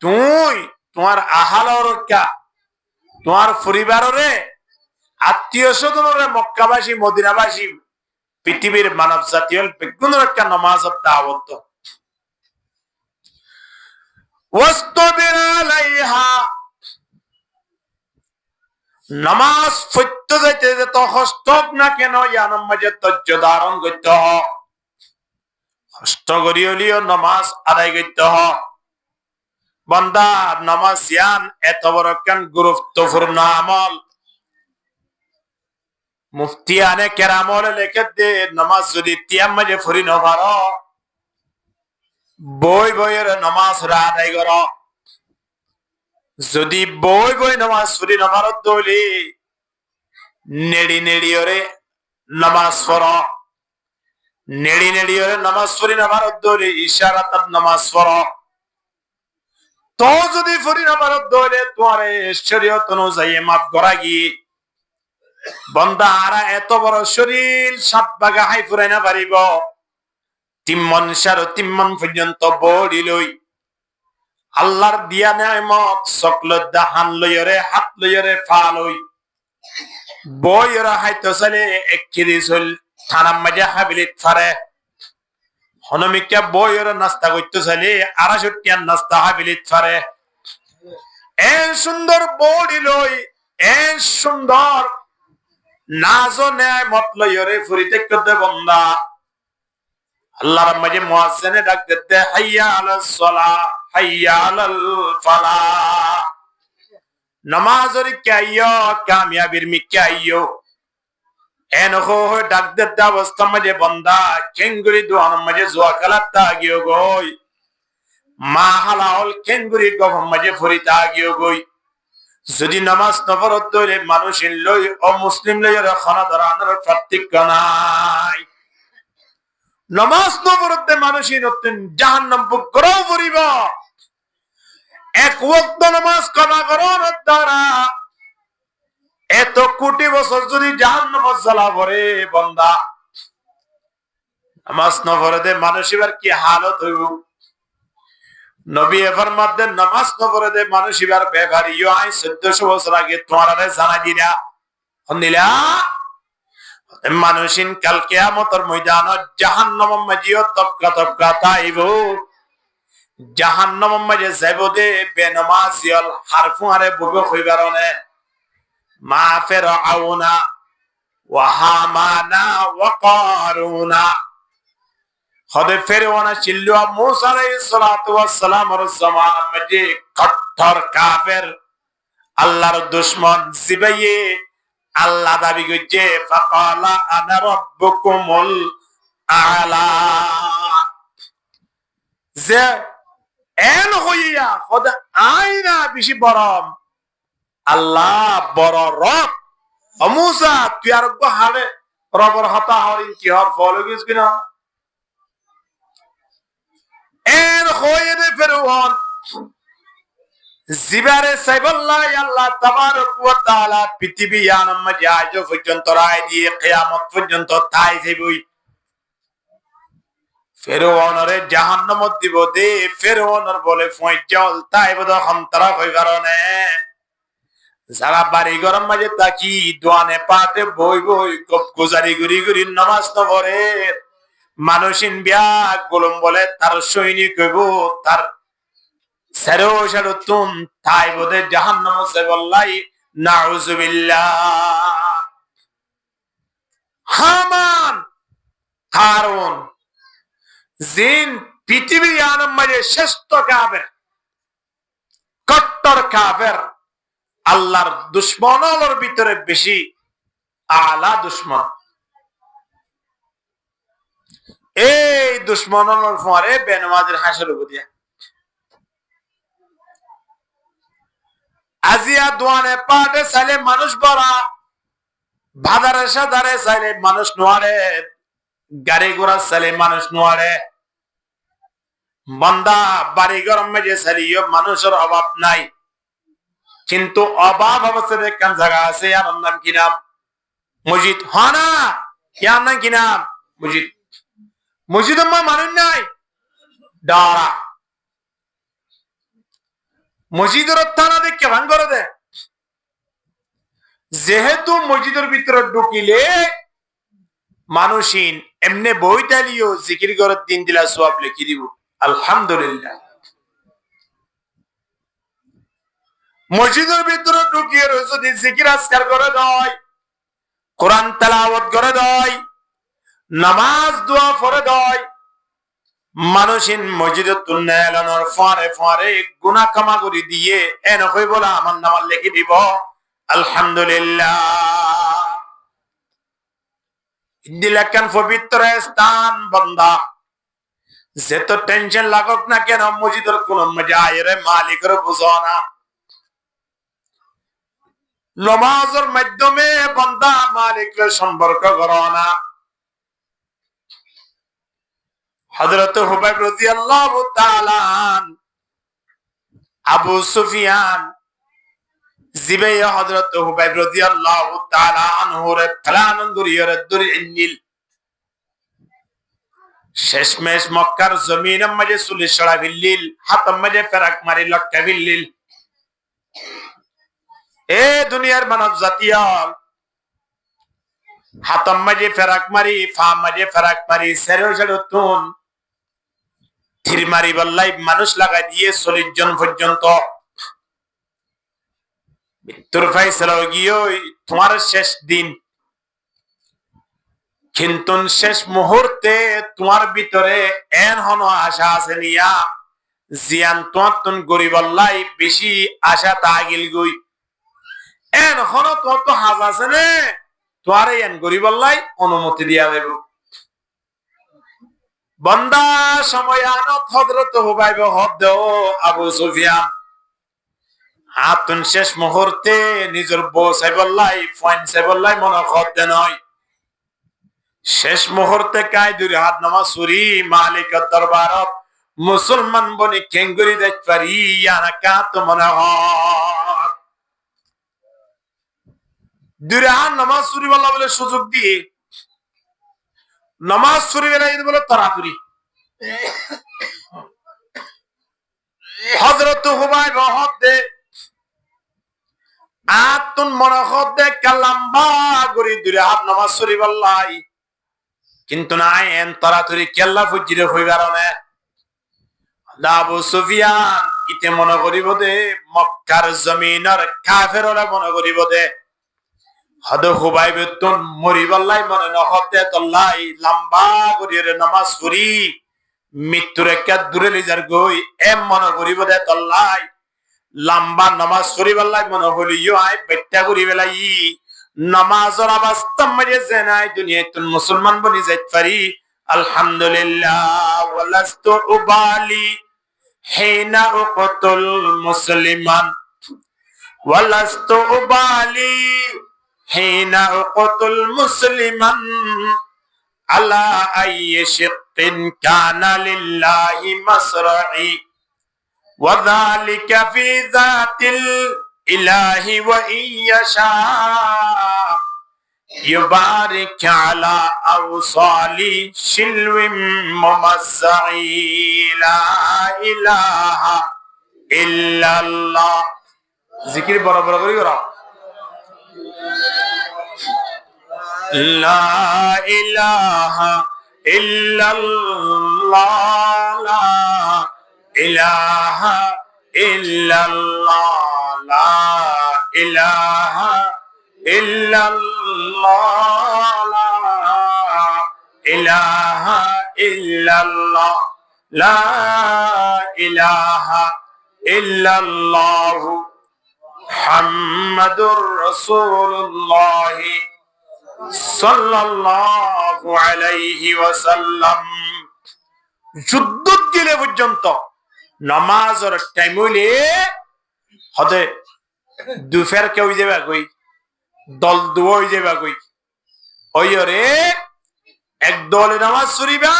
তুই তোমার আহালর কা তোমার পরিবাররে আত্মীয় স্বজনরে মক্কাবাসী মদিনাবাসী পৃথিবীর মানব জাতীয় বেগুনের একটা নামাজের দাওয়াত ওয়াসতাবির আলাইহা নামাজ পড়তে যাইতে যত কষ্ট না কেন ইয়ানোর মাঝে ধৈর্য ধারণ করতে হ কষ্ট করি হলিও নামাজ আদায় করতে হ বান্দা নামাজ ইয়ান এত বড় কেন গুরুত্বপূর্ণ আমল মুফতি আনে কেরামলে লেখে দে নামাজ যদি তিয়াম মাঝে ফুরি ন পারো বই বইয়ের নামাজ আদায় কর যদি বই বই নামাজ ফুরি ন পারো দলি নেড়ি নেড়িয়রে নামাজ পড় নেড়ি নেড়িয়রে নামাজ ফুরি ন পারো দলি ইশারাত নামাজ পড় তো যদি ফুরি ন পারো দলে তোমার শরীয়ত অনুযায়ী মাফ করা গিয়ে বন্দা আরা এত বড় শরীর 7 ভাগে হাই ফুরাই না পারিব তিম্মন পর্যন্ত বডি লই আল্লাহর দিয়া নেয়ামত সকলত দাহান লইরে হাত লইরে ফা লই বইরা হাইতো চলে এককিরি চল থানার মাঝে হাবিলিত ফারে হনমিকা বইরা নাস্তা করতে চলে 68 নাস্তা হাবিলিত ফারে এ সুন্দর বডি লই এ সুন্দর নাজো নেয়ামত লইরে ফুরিতে করতে বন্দা আল্লাহর মাঝে মুয়াজ্জিনে ডাক দিতে হাইয়া আলাস সালাহ হাইয়া আলাল ফালাহ নামাজের কাইয়ো কামিয়াবির মিকাইয়ো এনহো ডাক দিতে অবস্থা মাঝে বন্দা কেঙ্গুরি দোয়ান মাঝে জোয়া কালাতা গিয়ে গই মা হালাল কেঙ্গুরি গফম মাঝে ফুরিতা গিয়ে গই যদি নামাজ নফরত দইলে মানুষ লই ও মুসলিম লইরে খানা ধরানোর পার্থক্য নাই নামাজ নফরতে মানুষই নতুন জাহান্নাম ভোগ করাও পড়িব এক ওয়াক্ত নামাজ কাজা করার দ্বারা এত কোটি বছর যদি জাহান্নামত জ্বালা পড়ে বান্দা নামাজ নফরতে মানুষ এবার কি হালত হইব নবী ফরমাতে নামাজ নফরতে মানুষ এবার বেভারিও আই 1400 বছর আগে তোমার জানা দিলা হন্দিলা মানুষিন কাল কিয়ামতের ময়দানত জাহান্নামের মাঝিও তপকা তাইব জাহান্নামের মাঝে যাইব দে বেনমাজিয়াল হারফুয়ারে বুবে কইবারনে মা ফিরআউনা ওয়া হামানা ওয়া কারুনা খদে ফিরআউনা চিল্লু মুসা আলাইহিস সালাতু ওয়াস সালামের জামানার মাঝে কঠোর কাফের আল্লাহর দুশমন জিবাইয়ে আল্লাহ দাবি করছে ফাকালা আনা রাব্বুকুমুল আলা যে এন হইয়া খোদা আইনা বেশি বরম আল্লাহ বড় রব মুসা তুই আর হালে রবর হতা হরিন কি হর ফলো গিস কিনা এন হইয়ে দে ফেরওয়ান জিবারে সাইবুল্লাহ আল্লাহ তাবারক ওয়া তাআলা পৃথিবী আনম জায়জ পর্যন্ত রায় দিয়ে কিয়ামত পর্যন্ত তাই যাইবই ফেরআউনের জাহান্নামত দিব দে ফেরআউনের বলে ফয়জল তাই বদ খন্তরা কই কারণে যারা বাড়ি গরম মাঝে তাকি দোয়ানে পাতে বই বই গপ গুজারি গুরি গুরি নামাজ ন পড়ে মানুষিন বিয়া গোলম বলে তার সৈনিক হইব তার সেরো সেরো তুম তাই বোধে জাহান্নাম সে বললাই নাউজুবিল্লাহ। হামান কারণ জিন পৃথিবী আনম মাঝে শ্রেষ্ঠ কাফের, কট্টর কাফের, আল্লাহর দুশ্মনের ভিতরে বেশি আলা দুশ্মন। এই দুশ্মনের পরে বেনমাজের হাসের উপদিয়া আজিয়া দোয়ানে পাটে চাইলে মানুষ বড়া, বাজারে সাদারে চাইলে মানুষ নোয়ারে, গাড়ি ঘোড়া চাইলে মানুষ নোয়ারে, বন্দা বাড়ি গরম মেজে চাইলেও মানুষের অভাব নাই। কিন্তু অভাব অবস্থায় একখান জায়গা আছে, আর নাম কি নাম? মসজিদ। হয় না? ইয়ার নাম কি নাম? মসজিদ। মসজিদ মানুষ নাই ডরা মসজিদের থানা দেখে ভাঙ করে দে। যেহেতু মসজিদের ভিতরে ঢুকিলে মানুষিন এমনি বই ডালিও জিকির করার দিন দিলা সওয়াব লিখি দিব। আলহামদুলিল্লাহ। মসজিদের ভিতরে ঢুকিয়ে যদি জিকির আজকার করে দেয়, কোরআন তেলাওয়াত করে দেয়, নামাজ দোয়া পড়ে দেয়, মানুষিন মসজিদে তুলনে এলানোর ফারে ফারে গুনাহ ক্ষমা করে দিয়ে এন হই বলা আমার নামাজ লিখে দিব। আলহামদুলিল্লাহ। দিলাকান পবিত্র স্থান বন্দা যেত টেনশন লাগুক না কেন মসজিদের কোন মজায়ের মালিকের বুঝো না। নমাজের মাধ্যমে বন্দা মালিকের সম্পর্ক করো না। হযরত হুবাইব রাদিয়াল্লাহু তাআলা আবু সুফিয়ান জিবে হযরত হুবাইব রাদিয়াল্লাহু তাআলা আনহু রে ফলান দুরিয়র দুরিনিল শেষমেশ মক্কার জমিনের মাঝে চুলি ছড়া বিল্লিল, হাতম মাঝে ফেরাক মারি লক্কা বিল্লিল। এ দুনিয়ার মানব জাতীয় হাতম মাঝে ফেরাক মারি, ফা মাঝে ফেরাক মারি, সেরো সেরো তুন থির মারি বল্লাই মানুষ লাগাই দিয়ে 40 জন পর্যন্ত মৃত্যুর ফাইসালা গিয়ে তোমার শেষ দিন। কিন্তু শেষ মুহূর্তে তোমার ভিতরে এন হন আশা আছে নিয়া জিয়ান তোমার তুন গরিব আল্লাহ বেশি আশা তাগিল গই এন হন তোমার তো হাজ আছে নে তোমার এন গরিব আল্লাহ অনুমতি দিয়া দেব। বন্দা সময় আনত হযরত হুবাইব হদ দেও আবু সুফিয়ান হাতুন শেষ মুহূর্তে নিজের বউ সাইবল্লাই ফয়েন সাইবল্লাই মনে হদ দে নয়। শেষ মুহূর্তে কায় দুই হাত নামাজ সুরি মালিকের দরবারত মুসলমান বনি কেঙ্গুরি দেখ পারি ইয়ানা কাত মনে হয় দুই হাত নামাজ সুরি বলা বলে সুযোগ দিয়ে নামাজ সুরি বেলা ঈদ বলে তাড়াতাড়ি হযরত হুবাইব হদ দে আতুন মনে হদ দে কালাম্বা গরি দুই হাত নামাজ সুরি বললাই কিন্তু নাই এন তাড়াতাড়ি কেল্লা ফুজিরে হইবার না। আবু সুফিয়ান ইতে মনে করিব দে মক্কার জমিনের কাফেররা মনে করিব দে হদ হুবাইব তুন মরিবাল্লাই মনে নহদ দে তল্লাই লম্বা করিরে নামাজ পড়ি মৃত্যুর একটা দূরে লিজার গই এম মনে করিব দে তল্লাই লম্বা নামাজ পড়িবাল্লাই মনে হলিও আই বেট্টা করি বেলাই নামাজের অবস্থা মাঝে জেনাই দুনিয়াতুল মুসলমান বনি যাইত পারি। আলহামদুলিল্লাহ ওয়ালাস্তু উবালি হিনা উকতুল মুসলিমান ওয়ালাস্তু উবালি হিনা উকতুল মুসলিমান আলা আইয়ি শিক্কিন কানা লিল্লাহি মাসরাই ওয়া যালিকা ফি যাতিল ইলাহি ওয়া ইয়াশা يبارك على أوصال شلو ممزعي لا إله إلا الله ذكر برابر করি لا إله ইল্লাল্লাহ লা ইলাহা ইল্লাল্লাহ লা ইলাহা ইল্লাল্লাহ লা ইলাহা ইল্লাল্লাহ লা ইলাহা ইল্লাল্লাহ মুহাম্মাদুর রাসূলুল্লাহ সাল্লাল্লাহু আলাইহি ওয়াসাল্লাম। যুদ্ধ দিলে পর্যন্ত নামাজের টাইম হইলে হদে দুফের কেউ যাবে কই দল দুই যাবে কই ওইরে এক দলে নামাজ পড়িবা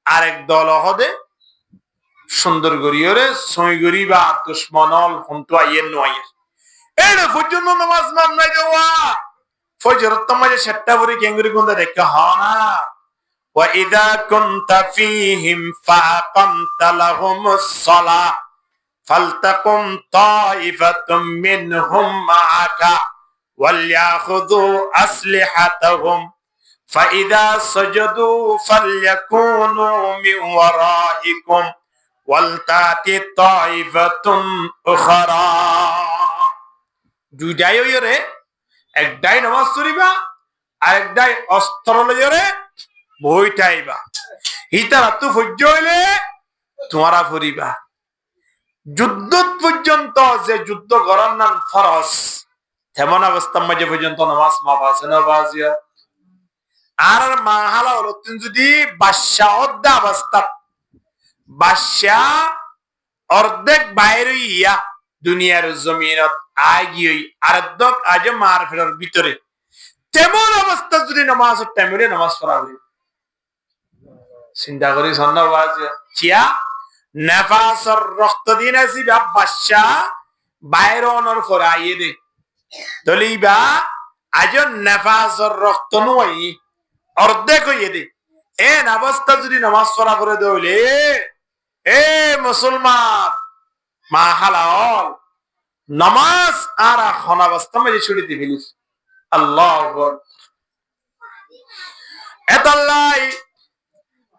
আর এক দল হদে সুন্দর গরিয়রে সই গরিবা দুশ্মনল হন্তু আইয়ের নয়ের এরে পর্যন্ত নামাজ মান নাই দেওয়া ফজর তমাজে সেটটা পরে কেঙ্গুরি গুন্দা দেখা হনা ওয়া ইযা কুনতা ফীহিম ফাআকামতা লাহুমুস সালাহ ফালতাকুম তাইফাতুম মিনহুম মাআকা ওয়ালয়াখুযু আসলিহাতাহুম ফাইযা সাজাদু ফালইয়াকুনু মিন ওয়ারাইকুম ওয়ালতাতি তাইফাতুন উখরা। দুইটাই হইরে একটাই নামাজ পড়িবা আর একটাই অস্ত্র লইরে বইটাইবা হিতারা তো ফজ্জ হইলে তোমারা পড়িবা। যুদ্ধ পর্যন্ত যে যুদ্ধ করার নাম ফরজ তেমন অবস্থার মাঝে পর্যন্ত নামাজ মাফ আছে না বাজিয়া আর মাহালা হলো তুমি যদি বাদশা অর্ধ অবস্থা বাদশা অর্ধেক বাইরে ইয়া দুনিয়ার জমিনত আগিয়ে আর্ধক আজ মার ফেরার ভিতরে তেমন অবস্থা যদি নামাজের টাইমে নামাজ পড়া হবে চিন্তা করি সন্ন্যাবাজ চিয়া নেফাসর রক্ত দিন আসি বাদশা বাইরে অনর ফরা আইয়ে দে দলিবা আজ নেফাসর রক্ত নয় অর্ধেক হইয়ে দে এন অবস্থা যদি নামাজ পড়া করে দইলে এ মুসলমান মা হালাল নামাজ আর এখন অবস্থা মাঝে ছুটিতে ফেলিস আল্লাহ এতাল্লাই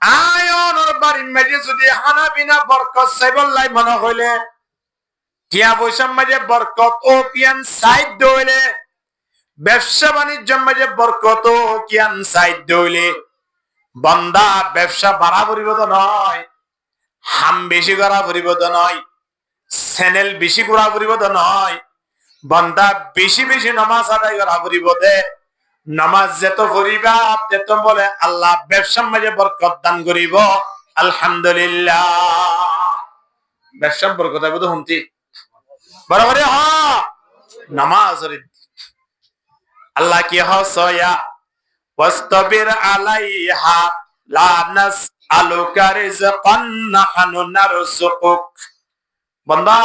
আয়নের বাড়ির মাঝে যদি হানা বিনা বরকত সাইবল্লাই মনে হইলে টিয়া পয়সার মাঝে বরকত ও কিয়ান সাইড দইলে ব্যবসা বাণিজ্যের মাঝে বরকত ও কিয়ান সাইড দইলে বান্দা ব্যবসা বাড়া পরিবর্ত নয় হাম বেশি করা পরিবর্ত নয় চ্যানেল বেশি করা পরিবর্ত নয় বান্দা বেশি বেশি নামাজ আদায় করা পরিবর্তে নামাজ যেত করিবা তেত বলে আল্লাহ ব্যবসার মাঝে বরকত দান করিব আলহামদুলিল্লাহ ব্যবসার বরকত বোধ শুনতি বরাবর হ নামাজ আল্লাহ কি হসয়া ওয়াস্তাবির আলাইহা লা নাসআলুকা রিজকান নাহনু নারযুকুক। বান্দা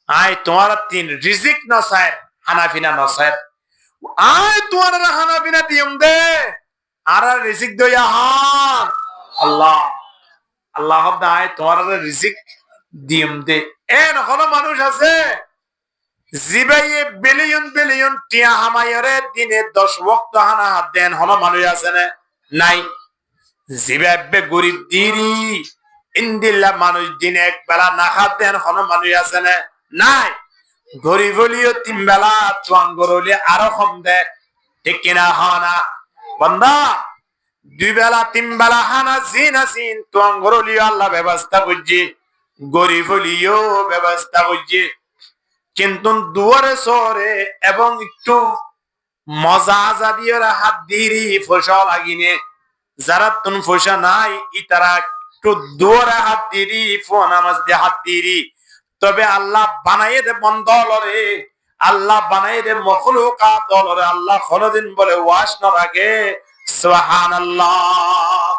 আয় তোমার তিন রিজিক নসায় হানাফিনা নসায় আয় তোমার হানাফিনা দিম দে আর রিজিক দয়া হান আল্লাহ আল্লাহ আয় তোমার রিজিক দিম দে এন কোন মানুষ আছে জিবাইয়ে বিলিয়ন বিলিয়ন টিয়া হামায়রে দিনে 10 ওয়াক্ত হানা দেন হন মানুষ আছে না নাই জিবাইবে গরিব দিরি ইন্দিল্লা মানুষ দিনে এক বেলা না খাত দেন হন মানুষ আছে না নাই গরিব হলিও 3 বেলা চুয়াঙ্গর হলে আরো কম দে ঠিক কিনা হানা বান্দা 2 বেলা 3 বেলা হানা জিন আসিন চুয়াঙ্গর হলিও আল্লাহ ব্যবস্থা করছে গরিব হলিও ব্যবস্থা করছে কিন্তু দুয়ারে সরে এবং একটু মজা যাবিয়ে হাত দিরি ফসল লাগিনে যারা তুন ফসা নাই ইতারা একটু দুয়ারে হাত দিরি ফোন নামাজ দিয়ে হাত দিরি তবে আল্লাহ বানাইয়ে দে বন্ধলরে আল্লাহ বানাইয়ে দে মখলুকাত অলরে আল্লাহ কোনদিন বলে ওয়াস না রাখে সুবহানাল্লাহ।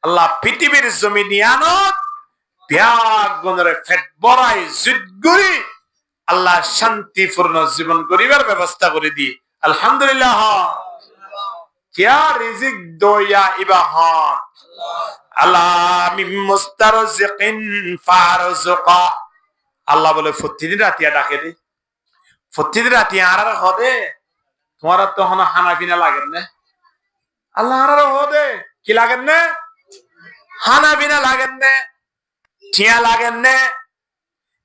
আল্লাহ পৃথিবীর জমিনিয়ানত ব্যাগ গুণরে ফেট বড়াই জিদগুরি আল্লাহ শান্তিপূর্ণ জীবন করিবার ব্যবস্থা করে দিয়ে আলহামদুলিল্লাহ। কিয়া রিজিক দয়া ইবাহান আল্লাহ মিন মুস্তারজিকিন ফারজুকা আল্লাহ বলে প্রতিদিন রাতিয়া ডাকে দে প্রতিদিন রাতিয়া আর হবে তোমার তো হন হানাফিনা লাগে না আল্লাহ হদে কি লাগেন না হানা বিনা লাগেন না ঠিয়া লাগেন না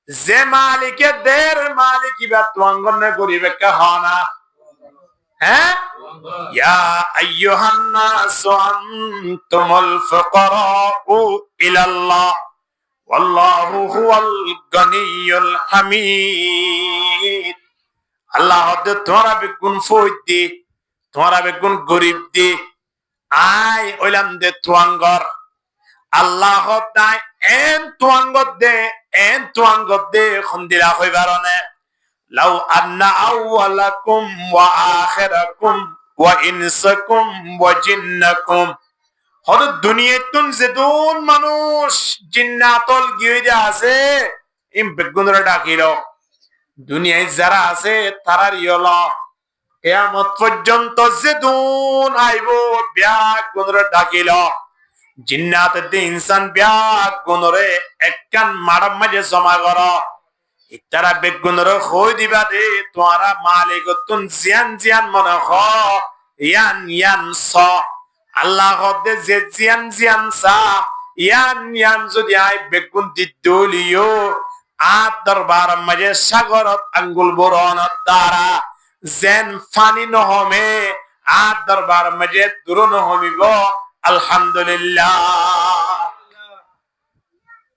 যে মালিকে দের মালিক ইবা তুয়াঙ্গনে করিবে কা হনা হ্যাঁ ইয়া আইয়ুহান নাসু আনতুমুল ফুকারাউ ইলাল্লাহ ওয়াল্লাহু হুয়াল গানিয়ুল হামিদ আল্লাহ হদে তোরা বেগুন ফইদি তোরা বেগুন গরিব দি আই ওইলাম দে তুয়াঙ্গর আল্লাহ দাই এন তুয়াঙ্গত দে খন্দিরা হইবারনে লাউ আন্না আউওয়ালাকুম ওয়া আখিরাকুম ওয়া ইনসাকুম ওয়া জিন্নাকুম হদ দুনিয়াতুন যেদুন মানুষ জিন্নাতল গিয়ে আছে ইম বেগুনরা ডাকিল দুনিয়ায় যারা আছে তারার ইয়লা কিয়ামত পর্যন্ত যেদুন আইবো ব্যাগ গুনরা ডাকিল জিন্নাতের দি ইনসান ব্যাগ গুনরে একখান মারাম মাঝে জমা কর ইতারা বেগুনরে হই দিবা দে তোরা মালিকতুন জিয়ান জিয়ান মনে হ ইয়ান ইয়ান স আল্লাহ হদে যে জিয়ান জিয়ান সা ইয়ান ইয়ান যদি আই বেগুন দিদলিও আত দরবার মাঝে সাগরত আঙ্গুল বরণত দ্বারা যেন ফানি নহমে আত দরবার মাঝে দূর নহমিব আলহামদুলিল্লাহ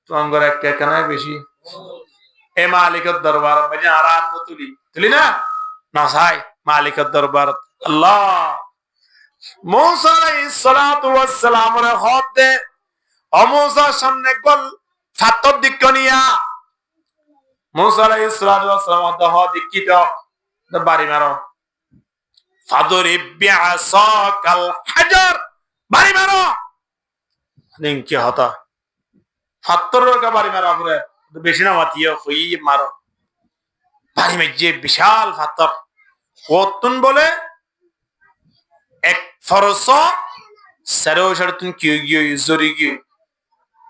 তোমার একটা কেনাই বেশি এ মালিকের দরবার মাঝে আরাম তুলি না না সাই মালিকের দরবার আল্লাহ মুসা আলাইহিস সালাতু ওয়াস সালামের হদে মুসার সামনে গল ফাতর দিকনিয়া মুসা আলাইহিস সালাতু ওয়াস সালাম হদ দিকিত বাড়ি মারো ফাদরিব বিআসাকাল হাজার বাড়ি মারো নিন কি হতা ফাতরের কা বাড়ি মারো পুরো বেশি না মাতিও কই মারো বাড়ি মেজে বিশাল ফাতর কতন বলে এক ফরস সারো শরতুন কি গিয়ে জরি গিয়ে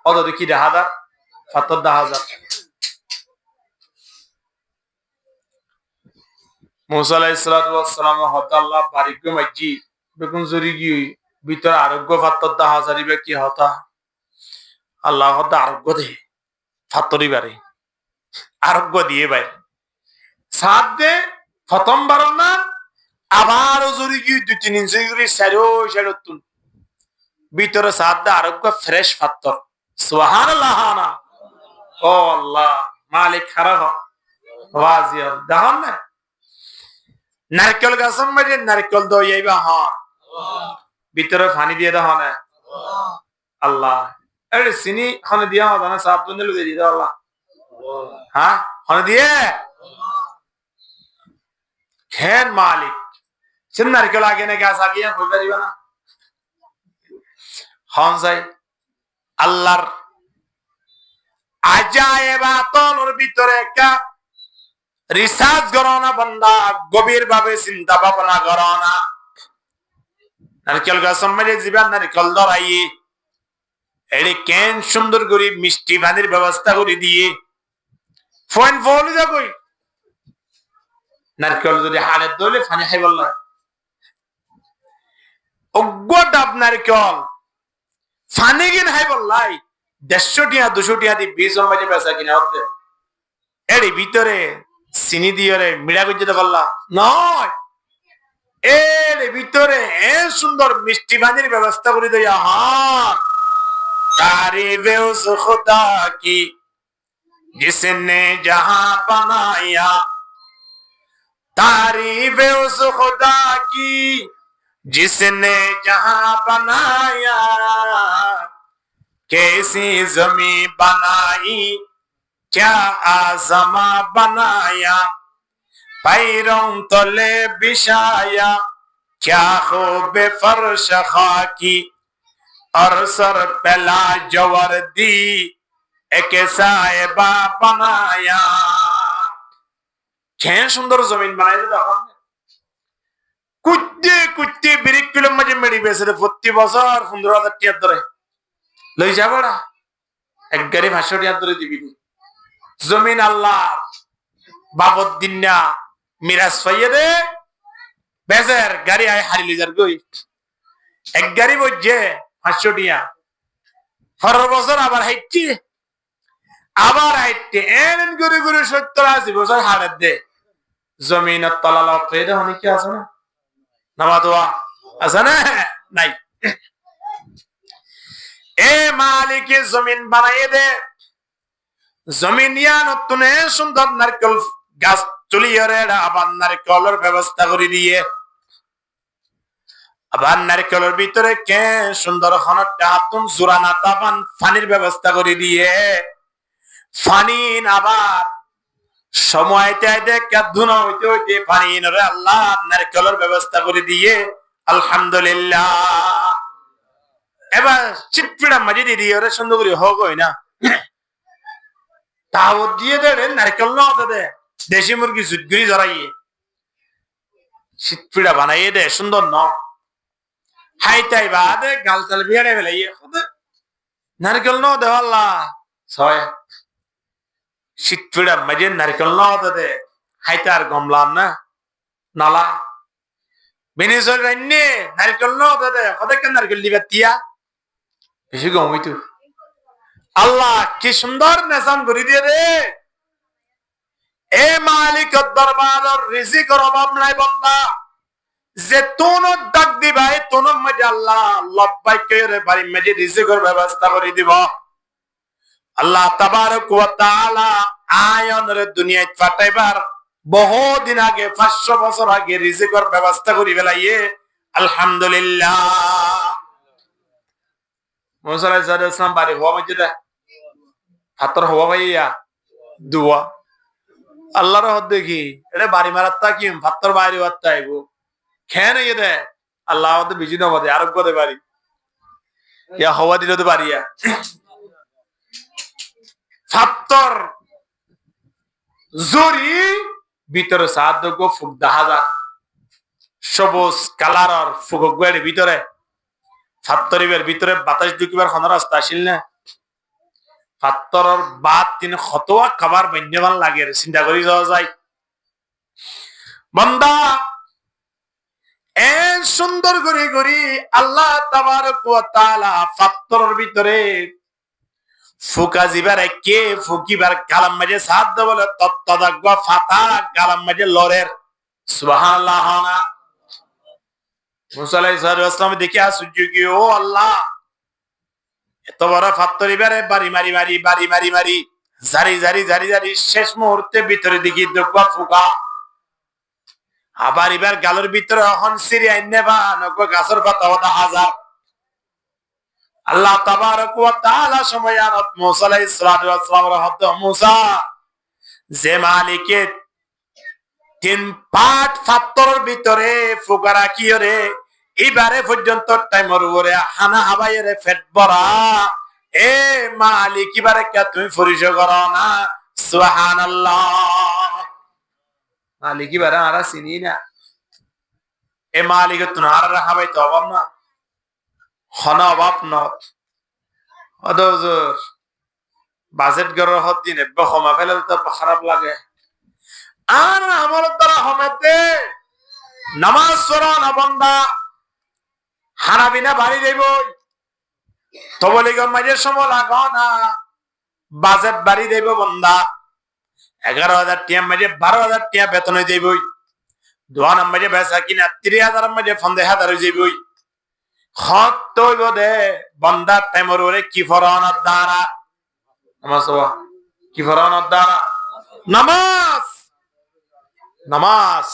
অত দেখি 10,000 ফাতর 10,000 মুসা আলাইহিস সালাতু ওয়াস সালাম হদ আল্লাহ বারিক মাজি বেগুন জরি গিয়ে ভিতর আরোগ্য ফাতর 10,000 ইবে কি হতা আল্লাহ হদ আরোগ্য দে ফাতরি বারে আরোগ্য দিয়ে ভাই সাত দে প্রথম বার না আবার জরি গিয়ে 2-3 ইঞ্চি করে সারো শরতুন ভিতরে সাত দে আরোগ্য ফ্রেশ ফাতর সুবহানাল্লাহ না ও আল্লাহ মালিক খারাপ ওয়াজিয়া দেখুন না নারকেল গাছের মধ্যে নারকেল দইয়াইবা হন ভিতরে পানি দিয়ে দাও না আল্লাহ আরে চিনি হনে দিয়া হবে না সাপ বন্ধে লুকে দিয়ে দাও আল্লাহ হ্যাঁ হনে দিয়ে খেন মালিক চিন নারকেল আগে না গাছ আগে হয়ে পারিবা না হন যাই আল্লাহর আজায়েবাতর ভিতরে একটা রিসার্চ করো না বান্দা গভীর ভাবে চিন্তা ভাবনা করো না নারকেল গাছ সম্মানে জীবন নারকেল ধরাই এড়ে কেন সুন্দর করে মিষ্টি পানির ব্যবস্থা করে দিয়ে ফোন ফোন যা কই নারকেল যদি হাড়ে দলে পানি খাই বলল অজ্ঞ ডাব নারকেল পানি কিন খাই বললাই 150 টিয়া 200 টিয়া দি 20 সম্মানে বেচা কিনা হতে এড়ে ভিতরে চিনি দিয়ে মিড়া করতে পারলা নয় এর ভিতরে সুন্দর মিষ্টি পানির ব্যবস্থা করে দেয়া হ্যাঁ तारीफ़े उस खुदा की जिसने जहां बनाया तारीफ़े उस खुदा की जिसने जहां बनाया कैसी ज़मीं बनाई क्या आसमां बनाया पैरों तले बिछाया क्या खूब फर्श खाकी और सर पहला जवर दी एक साहिबा बनाया क्या सुंदर जमीन बनाई तो कुत्ते कुत्ते बिरिक किलो मजे मेरी बेसरे 40 बছর 15,000 টিয়া ধরে লই যাবড়া এক গরিব হাসড়িয়া ধরে দিবি জমিন আল্লাহ বাবদ দিনা মিরাজ পাইয়ে দে বেজার গাড়ি আই হারি লিজার গই এক গাড়ি বইছে 500 টিয়া, পরের বছর আবার হাইটছি, আবার হাইটছে, এমন করে করে 70-80 বছর হাড়ের দে জমিনের তলা লপে অনেক কি আছে না, নামা দোয়া আছে না নাই। এ মালিকে জমিন বানাইয়ে দে, জমিন ইয়া নতুন সুন্দর নারকেল গাছ তুলিয়ে আবার নারকেলের ব্যবস্থা করে দিয়ে, আবার নারকেলের ভিতরে কে সুন্দর হাতুন জোরানা তাবান পানির ব্যবস্থা করে দিয়ে, পানি আবার সময়টা দেখে ধুনা হইতে হইতে পানি নরে আল্লাহ নারকেলের ব্যবস্থা করে দিয়ে, আলহামদুলিল্লাহ। এবার চিটপিড়া মাঝে দিয়ে ওরে সুন্দর করে হোক হয় না, তাও দিয়ে দেবে নারকেল না দে দেশি মুরগি জুটগুড়ি জড়াইয়ে চিটপিড়া বানাইয়ে দে সুন্দর ন হাইতাই বাদে গাল চাল বিয়ারে ফেলাইয়ে নারকেল ন দে আল্লাহ ছয় চিটপিড়া মাঝে নারকেল ন দে হাইতে আর গমলাম না নালা বেনিসর রান্নে নারকেল ন দে কত নারকেল দিবে তিয়া বেশি গমিত আল্লাহ কি সুন্দর নেশান করে দিয়ে রে। এ মালিক দরবার রিজিকের অভাব নাই বান্দা, যে তোনো ডাক দিবা এই তোনো মধ্যে আল্লাহ লব্বাইক করে বাড়ি মধ্যে রিজিকের ব্যবস্থা করে দিব। আল্লাহ তাবারক ওয়া তাআলা আয়নের দুনিয়ায় পাঠাইবার বহুদিন আগে 500 বছর আগে রিজিকের ব্যবস্থা করে ফেলাইয়ে আলহামদুলিল্লাহ। মুসা আলাইহিস সালাম বাড়ি হওয়া মসজিদে হাতর হওয়া ভাইয়া দুয়া আল্লাহর হদ দেখি এটা বাড়ি মারাত কি ভাত্তর বাইরে বার্তা আইব খেয়ে নেই দে আল্লাহ আমাদের বিজি নবাদে আরোগ্য দে বাড়ি ইয়া হওয়া দিল তো বাড়িয়া ভাত্তর জরি ভিতরে সাহায্য ফুক 10,000 সবুজ কালার ফুক ভিতরে ছাত্তরিবের ভিতরে বাতাস ঢুকিবার কোন রাস্তা আসিল না, পাত্তরের বাদ তিনি খতোয়া খাবার বন্যবান লাগে চিন্তা করি যাওয়া যায়। বান্দা এ সুন্দর করে করি আল্লাহ তাবারক ওয়া তাআলা পাত্তরের ভিতরে ফুকা জিবার কে ফুকিবার গালাম মাঝে সাধ্য বলে তত্ত্বদাগ্য ফাতা গালাম মাঝে লরের সুবহানাল্লাহ না। মুসা আলাইহিস সালাম দেখে আশ্চর্য কি ও আল্লাহ এত বড় ফাত্তরিবারে বাড়ি মারি মারি বাড়ি মারি মারি জারি জারি জারি জারি শেষ মুহূর্তে ভিতরে দিকে দেখবা ফুকা আবার এবার গালের ভিতরে এখন সিরি আইনে বা নক গাছের পাতা ওটা হাজার। আল্লাহ তাবারক ওয়া তাআলা সময়ত মুসা আলাইহিস সালামের হদ মুসা যে মালিকে 3 পাট ফাত্তরের ভিতরে ফুকা রাখিও রে এবারে পর্যন্ত টাইমর উপরে হানা হাবাইরে ফেট ভরা এ মালিক এবারে কে তুমি পরিচয় করো না সুবহানাল্লাহ। মালিক এবারে আর চিনি না এ মালিক তুমি আর হাবাই তো অভাব না হনা অভাব নত অদজর বাজেট গড় হদ দিন এব্বা ক্ষমা ফেলে তো খারাপ লাগে আর আমার দ্বারা হমাতে নামাজ পড়া না বান্দা হানা বিনা বাড়ি দেব তবলিগের মাঝে সময় লাগো না বাজেট বাড়ি দেব বন্দা 11,000 টাকা মাঝে 12,000 টাকা বেতন দেব দোয়ান মাঝে বেচা কিনা 30,000 মাঝে 50,000 যাইব হক তৈব দে বন্দা টাইমর ওরে কি ফরানোর দ্বারা নামাজ কি ফরানোর দ্বারা নামাজ নামাজ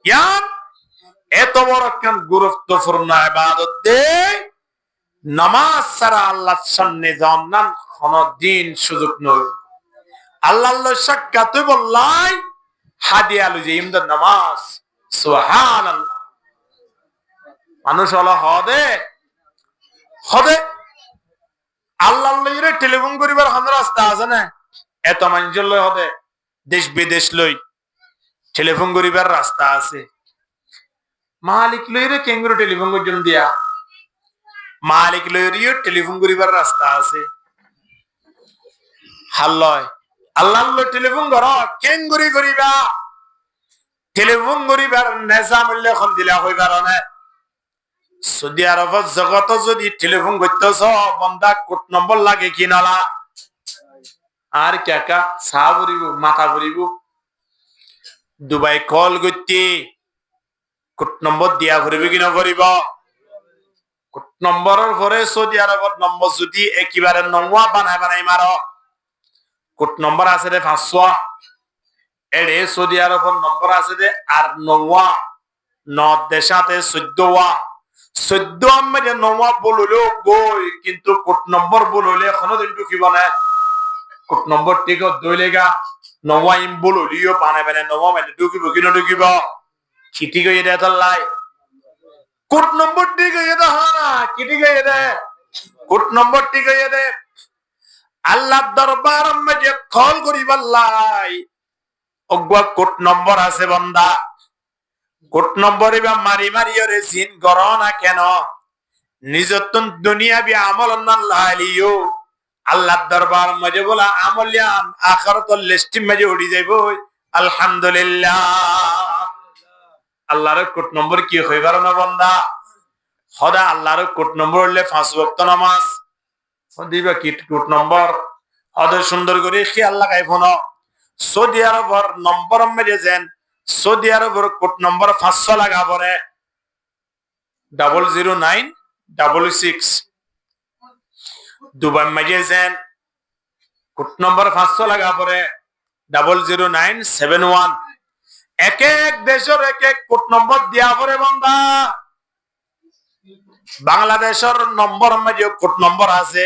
ইয়ান এত বড় কেন গুরুত্বপূর্ণ ইবাদত দে নামাজ ছাড়া আল্লাহর সামনে যাওয়ার কোনদিন সুযোগ নয়। আল্লাহর সাক্ষাৎ বললাই হাদিয়া লুজি ইমদাদ নামাজ সুবহানাল্লাহ। মানুষ হলো হদে হদে আল্লাহর লইরে টেলিফোন করিবার কোন রাস্তা আছে না এত মানুষ লই হদে দেশ বিদেশ লই টেলিফোন করিবার রাস্তা আছে মালিক লইরে কেঙ্গুরো টেলিফোন করজন দিয়া মালিক লইরিও টেলিফোন করিবার রাস্তা আছে হাল্লয় আল্লাহ টেলিফোন কর কেঙ্গুরি করিবা টেলিফোন করিবার নেশা মূল্য এখন দিলা হইবার না সৌদি আরবের জগত যদি টেলিফোন করতেছ বন্দা কোড নম্বর লাগে কি নালা আর কাকা চা ভরিব মাথা ভরিব দুবাই কল করতে কোড নম্বর দিয়া ভরিব কি নভরিব কোড নম্বরের পরে সৌদি আরবের নম্বর যদি একেবারে নওয়া বানাই বানাই মার কোড নম্বর আছে রে 500 এড়ে সৌদি আরবের নম্বর আছে রে আর নওয়া নদ দেশাতে 14 আমি নওয়া বললো গই কিন্তু কোড নম্বর বললে এখনো দিন ঢুকিব না কোড নম্বর ঠিক দইলেগা নওয়া ইম বললিও বানাই বানাই নওয়া মানে ঢুকিব কি ঢুকিব চিঠি গই এটা তল্লাই কোড নম্বর ঠিক হয়ে দে হানা চিঠি গই দে কোড নম্বর ঠিক হয়ে দে আল্লাহ দরবার মধ্যে কল করিব আল্লাহ অগবা কোড নম্বর আছে বান্দা কোড নম্বর বা মারি মারি রে সিন গরনা কেন নিজতন দুনিয়া বি আমল আল্লাহ আল্লাহ দরবার মধ্যে বলা আমলিয়ান আখিরাতুল লিস্ট মধ্যে উড়ি যাইব আলহামদুলিল্লাহ আল্লাহর কোড নম্বর কি হইবার না বান্দা খোদা আল্লাহর কোড নম্বর হলে 5 ওয়াক্ত নামাজ দিবা কি কোড নম্বর আদর সুন্দর করে খেয়াল লাগাই ফোন সৌদি আরবের নম্বর মধ্যে যেন সৌদি আরবের কোড নম্বর 500 লাগা পরে 00966 দুবাই মধ্যে যেন কোড নম্বর 500 লাগা পরে 00971 এক এক দেশের এক এক কোড নম্বর দিয়া পরে বান্দা বাংলাদেশের নম্বর মধ্যে কোড নম্বর আছে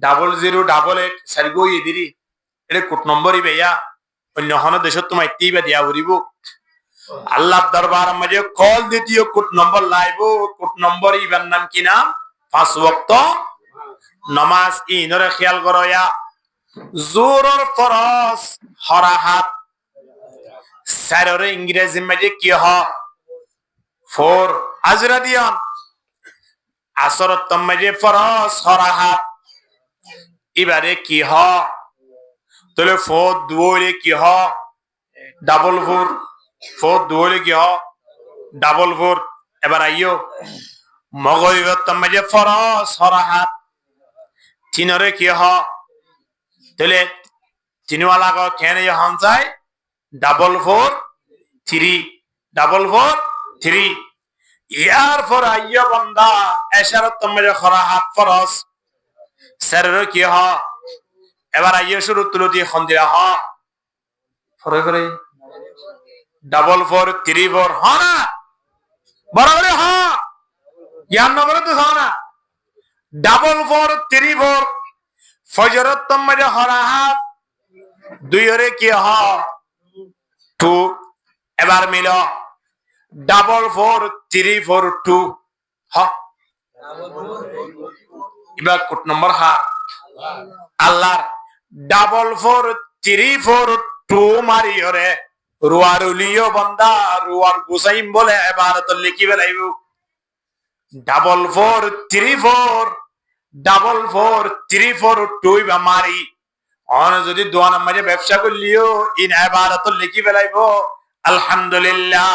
0088 সারগো ইদিরি এটা কোড নম্বরই ভাইয়া অন্য কোন দেশত তোমার ইতিবা দিয়া ভরিব আল্লাহ দরবার মধ্যে কল দ্বিতীয় কোড নম্বর লাইব কোড নম্বর ইবার নাম কি নাম 5 ওয়াক্ত নামাজ ইনরে খেয়াল করয়া জোরর ফরজ হরাহাত সাররে ইংরেজি মধ্যে কি হ 4 আজরা দিয়ান আসরত মধ্যে ফরজ হরাহাত এবারে কি হ তাহলে 4 দুইরে কি হ 4 দুইরে কি হ 4 এবার আইও মগরিবত মধ্যে ফরজ হরাহাত তিনরে কি হ তাহলে তিনওয়ালা গো কেন হন যায় 443 ইয়ার পর আইয়া বান্দা এশারত মধ্যে হরাহাত ফরজ সাররে কি হ এবার আইয়া শুরু তুলো দিয়ে খন্দিরা হ ফরে ফরে 443 হ না বরাবর হ জ্ঞান নম্বর তো হ না 443 ফজরত তম্মে হরাহাত দুইরে কি হ 2 এবার মিল 44342 হ এবার কোড নম্বর হা আল্লাহর 44342 মারিয়রে রুয়ারুলিও বান্দা রুয়ার গুসাইম বলে ইবাদত লিখি বেলাইব 44342 বা মারি অন যদি দোয়া নামাজে ব্যবসা করলিও ইন ইবাদত লিখি বেলাইব আলহামদুলিল্লাহ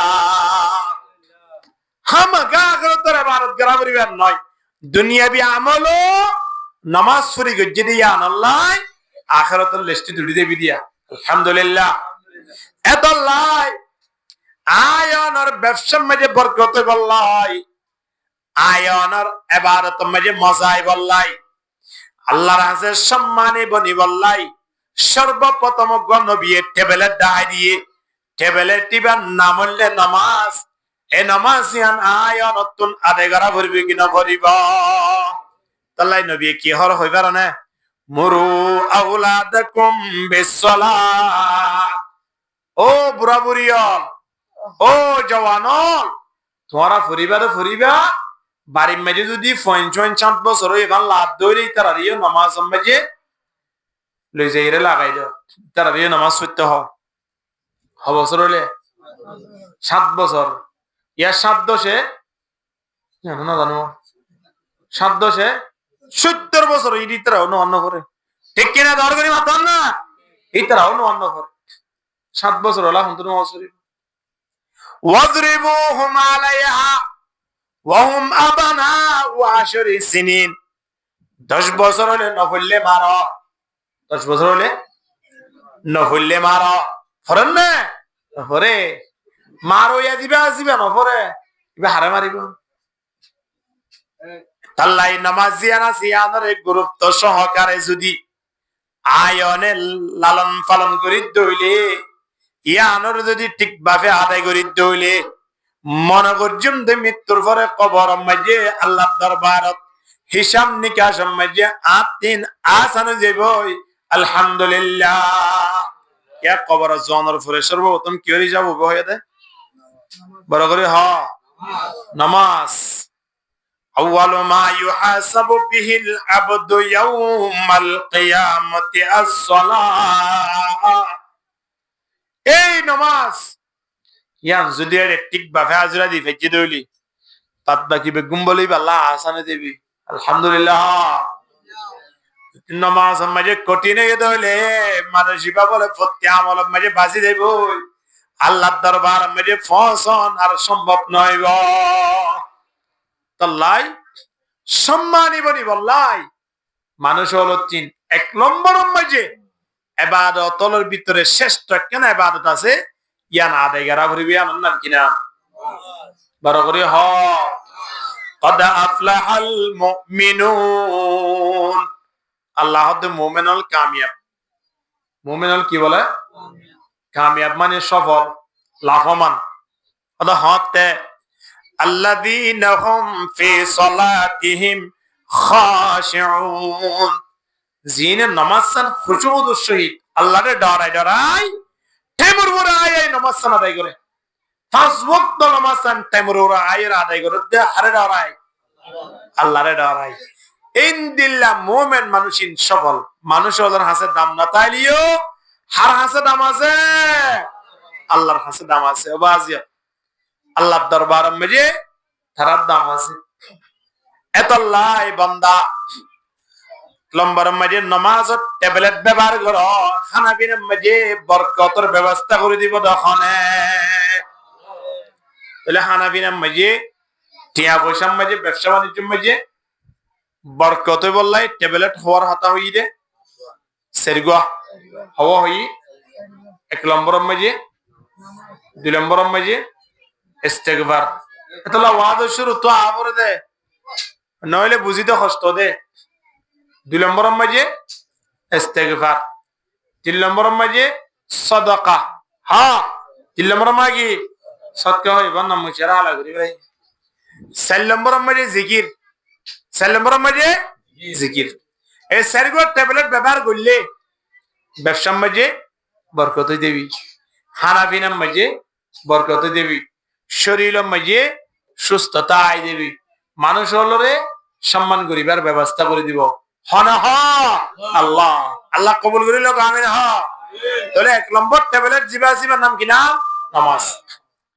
হাম গাগরতর ইবাদত করা পরিবার নয় দুনিয়াবি আমল নামাজ পড়ি গজ্জে দিয়া আল্লাহ আখিরাতুল লিস্টি দুড়ি দেবি দিয়া আলহামদুলিল্লাহ এত আল্লাহ আয়নার ব্যবসা মধ্যে বরকত বল্লাই আয়নার ইবাদত মধ্যে মজাই বল্লাই আল্লাহর হাতে সম্মানে বনি বল্লাই সর্বপ্রথম নবী টেবিলে দাঁড়াই দিয়ে টেবিলে টিবার নাম হলে নামাজ এ নামাজ ইয়ান আয়নতুন আদেগারা ভরবি কিনা ভরিব তাল্লাই নবী কি হর হইবার না মুরু আউলাদাকুম বিসসালাহ ও বুড়া বুড়িয়ল ও জওয়ানল তোমরা ফরিবা বাড়ির মেজে যদি 5 বছর এবার লাভ দইলে তারা রিও নামাজ মেজে লই যাইরে লাগাই দাও তারা রিও নামাজ পড়তে হ বছর হলে 7 বছর ইয়া 7 দশে জানো না জানো 7 দশে 70 বছর ইডি তারা অন্য করে ঠিক কিনা দরকারি মাতান না এই তারা অন্য করে 7 বছর হলা হুন নামাজ পড়ি ওয়াজরিবুহুম আলাইহা ওয়াহুম আবানা ওয়া আশরি সিনিন 10 বছর হলে নফলে মারো 10 বছর হলে নফলে মারো ফরেন না ফরে মারো ইয়া দিবা আসিবা নফরে ইবা হারে মারিব তাল্লাই নামাজিয়ানা সিয়ানের গুরুত্ব সহকারে যদি আয়নে লালন পালন করি দইলে ইয়ানোর যদি ঠিকভাবে আদায় করি দইলে মনে করছুন যে মৃত্যুর পরে কবর মাঝে আল্লাহ দরবারত হিসাব নিকাশ মাঝে 8 দিন আসানো যাবই আলহামদুলিল্লাহ ইয়া কবর জনের পরে সর্বপ্রথম কি হয়ে যাব হয়ে দে বড় করে নামাজ أول ما يحاسب به العبد يوم القيامة الصلاة এই নামাজ ইয়ান যদি ঠিক ভাবে হাজরা দি ফেজি দইলি তাত বাকি বেগুম বলি আল্লাহ আসানে দেবি আলহামদুলিল্লাহ নামাজ মাঝে কঠিন হয়ে দইলে মানসিক বলে প্রতি আমল মাঝে বাজি দেব আল্লাহর দরবার মাঝে ফসন আর সম্ভব নয় তাল্লাই সম্মানী বনি বললাই মানুষ হলো 1 নম্বর মাঝে ইবাদতের ভিতরে শ্রেষ্ঠ কেন ইবাদত আছে ইয়ান আদায় করা করিবি আনন নাম কিনা বড় করে قد أفلح المؤمنون আল্লাহ হতে মুমিনুল কামিয়াব মুমিনুল কি বলে কামিয়াব মানে সফল লাভবান আদা হতে আল্লাযীনা হুম ফি সালাতিহিম খাশিউন জিনে নামাজসান খুশুউর সহিত আল্লাহরে ডরাই তেমুরুরা আয় নামাজসান আদায় করে 5 ওয়াক্ত নামাজসান তেমুরুরা আয় আদায় করে দে আরে ডরাই আল্লাহরে ডরাই ইনদিল্লাহ মুমিন মানুষিন সফল মানুষ ওদের হাসে দাম না তাইলিও হার হাসে দাম আছে আল্লাহর হাসে দাম আছে বাজিয়া আল্লাহর দরবারে মধ্যে তার দাম আছে এতলাই বান্দা লম্বার মাঝে নামাজ ট্যাবলেট ব্যবহার করো খানা পিনার মাঝে বরকতের ব্যবস্থা করে দিব দখনে তাহলে খানা পিনার মাঝে টিয়া পয়সার মাঝে ব্যবসা বাণিজ্যের মাঝে বরকত বললাই ট্যাবলেট হওয়ার হাতা হই দে সেরগুয়া হওয়া হই 1 নম্বরের মাঝে 2 নম্বরের মাঝে ইস্তেগফার এতলা ওয়াদ শুরু তো আমরে দে নইলে বুঝিতে কষ্ট দে 2 নম্বরের মাঝে ইস্তেগফার 3 নম্বরের মাঝে সাদাকা 3 নম্বরের মাঝে সদকা হই বান্না মুচরা আলা করি ভাই 4 নম্বরের মাঝে জিকির 4 নম্বরের মাঝে জিকির এই সারগো ট্যাবলেট ব্যবহার করলে ব্যবসার মাঝে বরকত দেবী খানা পিনার মাঝে বরকত দেবী শরীরের মাঝে সুস্থতা আই দেবী মানুষ হলরে সম্মান করিবার ব্যবস্থা করে দিব আল্লাহ আল্লাহ কবুল করিল আমিন তাহলে 1 নম্বর ট্যাবলেট জিবা নাম কি নাম নামাজ